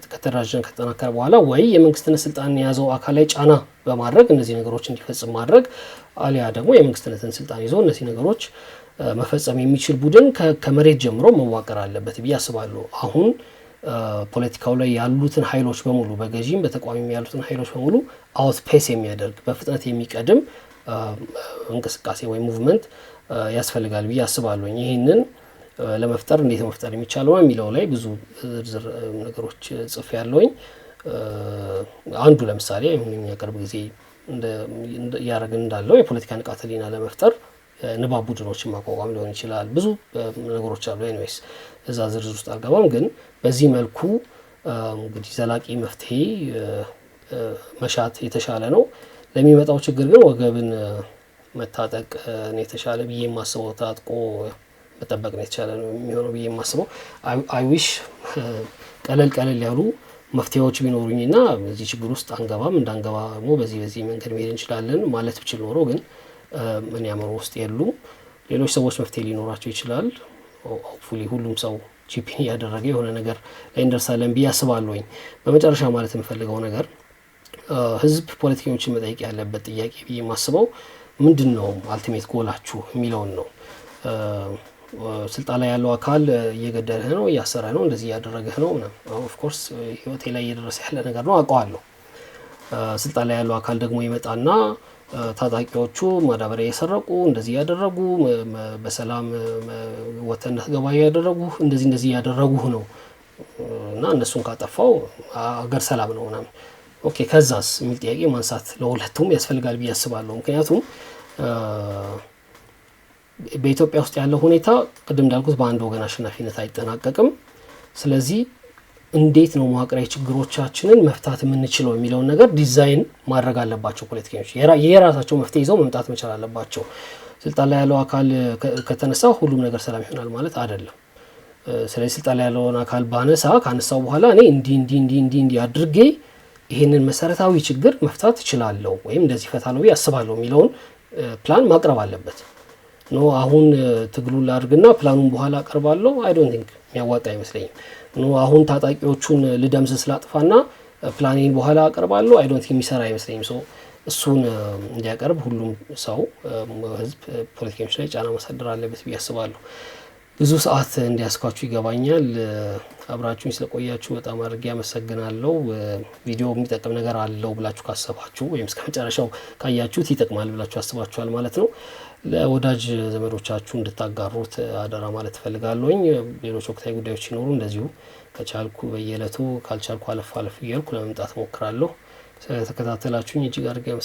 ከተደራጀና ከተጠናከረ በኋላ ወይ የመንግስትነት ስልጣን የያዘው አካል ላይ ጫና በማድረግ እነዚህ ነገሮች እንዲፈጽም ማድረግ አሊያ ደግሞ የመንግስትነትን ስልጣን ይዞ እነዚህ ነገሮች መፈጸም የሚችል ቡድን ከመሬት ጀምሮ መዋቀር አለበት ብዬ አስባለሁ። አሁን ፖለቲካው ላይ ያሉትን ኃይሎች በሙሉ በገዢም በተቃዋሚም ያሉትን ኃይሎች በሙሉ አውትፔስ የሚያደርግ በፍጥነት የሚቀድም እንቅስቃሴ ወይ ሙቭመንት ያስፈልጋል ብዬ አስባለሁ። ይህንን ለመፍጠር እንዴት መፍጠር የሚቻለው የሚለው ላይ ብዙ ዝርዝር ነገሮች ጽፌ ያለውኝ። አንዱ ለምሳሌ አሁን ቅርብ ጊዜ ያረግን እንዳለው የፖለቲካ ንቃተ ህሊና ለመፍጠር ንባብ ቡድኖችን ማቋቋም ሊሆን ይችላል። ብዙ ነገሮች አሉ። ኤኒዌይስ እዛ ዝርዝር ውስጥ አልገባም። ግን በዚህ መልኩ እንግዲህ ዘላቂ መፍትሄ መሻት የተሻለ ነው። ለሚመጣው ችግር ግን ወገብን መታጠቅ ነው የተሻለ ብዬ የማስበው። ታጥቆ መጠበቅ ነው የተሻለ ነው የሚሆነው ብዬ የማስበው። አይ ዊሽ ቀለል ያሉ መፍትሄዎች ቢኖሩኝና በዚህ ችግር ውስጥ አንገባም እንዳንገባ ደግሞ በዚህ መንገድ መሄድ እንችላለን ማለት ብችል ኖሮ ግን ምን ያመሩ ውስጥ የሉ ሌሎች ሰዎች መፍትሄ ሊኖራቸው ይችላል። ሆፕፉሊ ሁሉም ሰው ቺፒን ያደረገ የሆነ ነገር ላይ እንደርሳለን ብዬ አስባለሁኝ። በመጨረሻ ማለት የምፈልገው ነገር ህዝብ ፖለቲከኞችን መጠየቅ ያለበት ጥያቄ ብዬ የማስበው ምንድነው አልቲሜት ጎላችሁ የሚለውን ነው። ስልጣን ላይ ያለው አካል እየገደለህ ነው፣ እያሰረህ ነው፣ እንደዚህ እያደረገህ ነው ምናምን። ኦፍ ኮርስ ህይወቴ ላይ እየደረሰ ያለ ነገር ነው አውቀዋለሁ። ስልጣን ላይ ያለው አካል ደግሞ ይመጣና ታጣቂዎቹ ማዳበሪያ እየሰረቁ እንደዚህ ያደረጉ በሰላም ወተነት ገባ ያደረጉ እንደዚህ ያደረጉ ነው እና እነሱን ካጠፋው አገር ሰላም ነው ምናምን። ኦኬ ከዛስ የሚል ጥያቄ ማንሳት ለሁለቱም ያስፈልጋል ብዬ አስባለሁ። ምክንያቱም በኢትዮጵያ ውስጥ ያለው ሁኔታ ቅድም እንዳልኩት በአንድ ወገን አሸናፊነት አይጠናቀቅም። ስለዚህ እንዴት ነው መዋቅራዊ ችግሮቻችንን መፍታት የምንችለው የሚለውን ነገር ዲዛይን ማድረግ አለባቸው ፖለቲከኞች። የራሳቸው መፍትሄ ይዘው መምጣት መቻል አለባቸው። ስልጣን ላይ ያለው አካል ከተነሳ ሁሉም ነገር ሰላም ይሆናል ማለት አይደለም። ስለዚህ ስልጣን ላይ ያለውን አካል ካነሳው በኋላ እኔ እንዲ አድርጌ ይሄንን መሰረታዊ ችግር መፍታት እችላለሁ ወይም እንደዚህ ፈታለሁ ያስባለሁ የሚለውን ፕላን ማቅረብ አለበት። ኖ አሁን ትግሉን ላድርግና ፕላኑን በኋላ አቀርባለሁ አይ ዶንት ቲንክ የሚያዋጣ አይመስለኝም። ኖ አሁን ታጣቂዎቹን ልደምስስ ላጥፋና ፕላኔን በኋላ አቀርባለሁ አይ ዶንት ቲንክ የሚሰራ አይመስለኝም። እሱን እንዲያቀርብ ሁሉም ሰው ህዝብ ፖለቲከኞች ላይ ጫና ማሳደር አለበት ብዬ አስባለሁ። ብዙ ሰዓት እንዲያስኳችሁ ይገባኛል። አብራችሁኝ ስለቆያችሁ በጣም አድርጌ አመሰግናለሁ። ቪዲዮ የሚጠቅም ነገር አለው ብላችሁ ካሰባችሁ ወይም እስከ መጨረሻው ካያችሁት ይጠቅማል ብላችሁ አስባችኋል ማለት ነው ለወዳጅ ዘመዶቻችሁ እንድታጋሩት አደራ ማለት ፈልጋለሁኝ። ሌሎች ወቅታዊ ጉዳዮች ሲኖሩ እንደዚሁ ከቻልኩ በየዕለቱ ካልቻልኩ አለፍ እያልኩ ለመምጣት ሞክራለሁ። ስለተከታተላችሁኝ እጅግ አድርጌ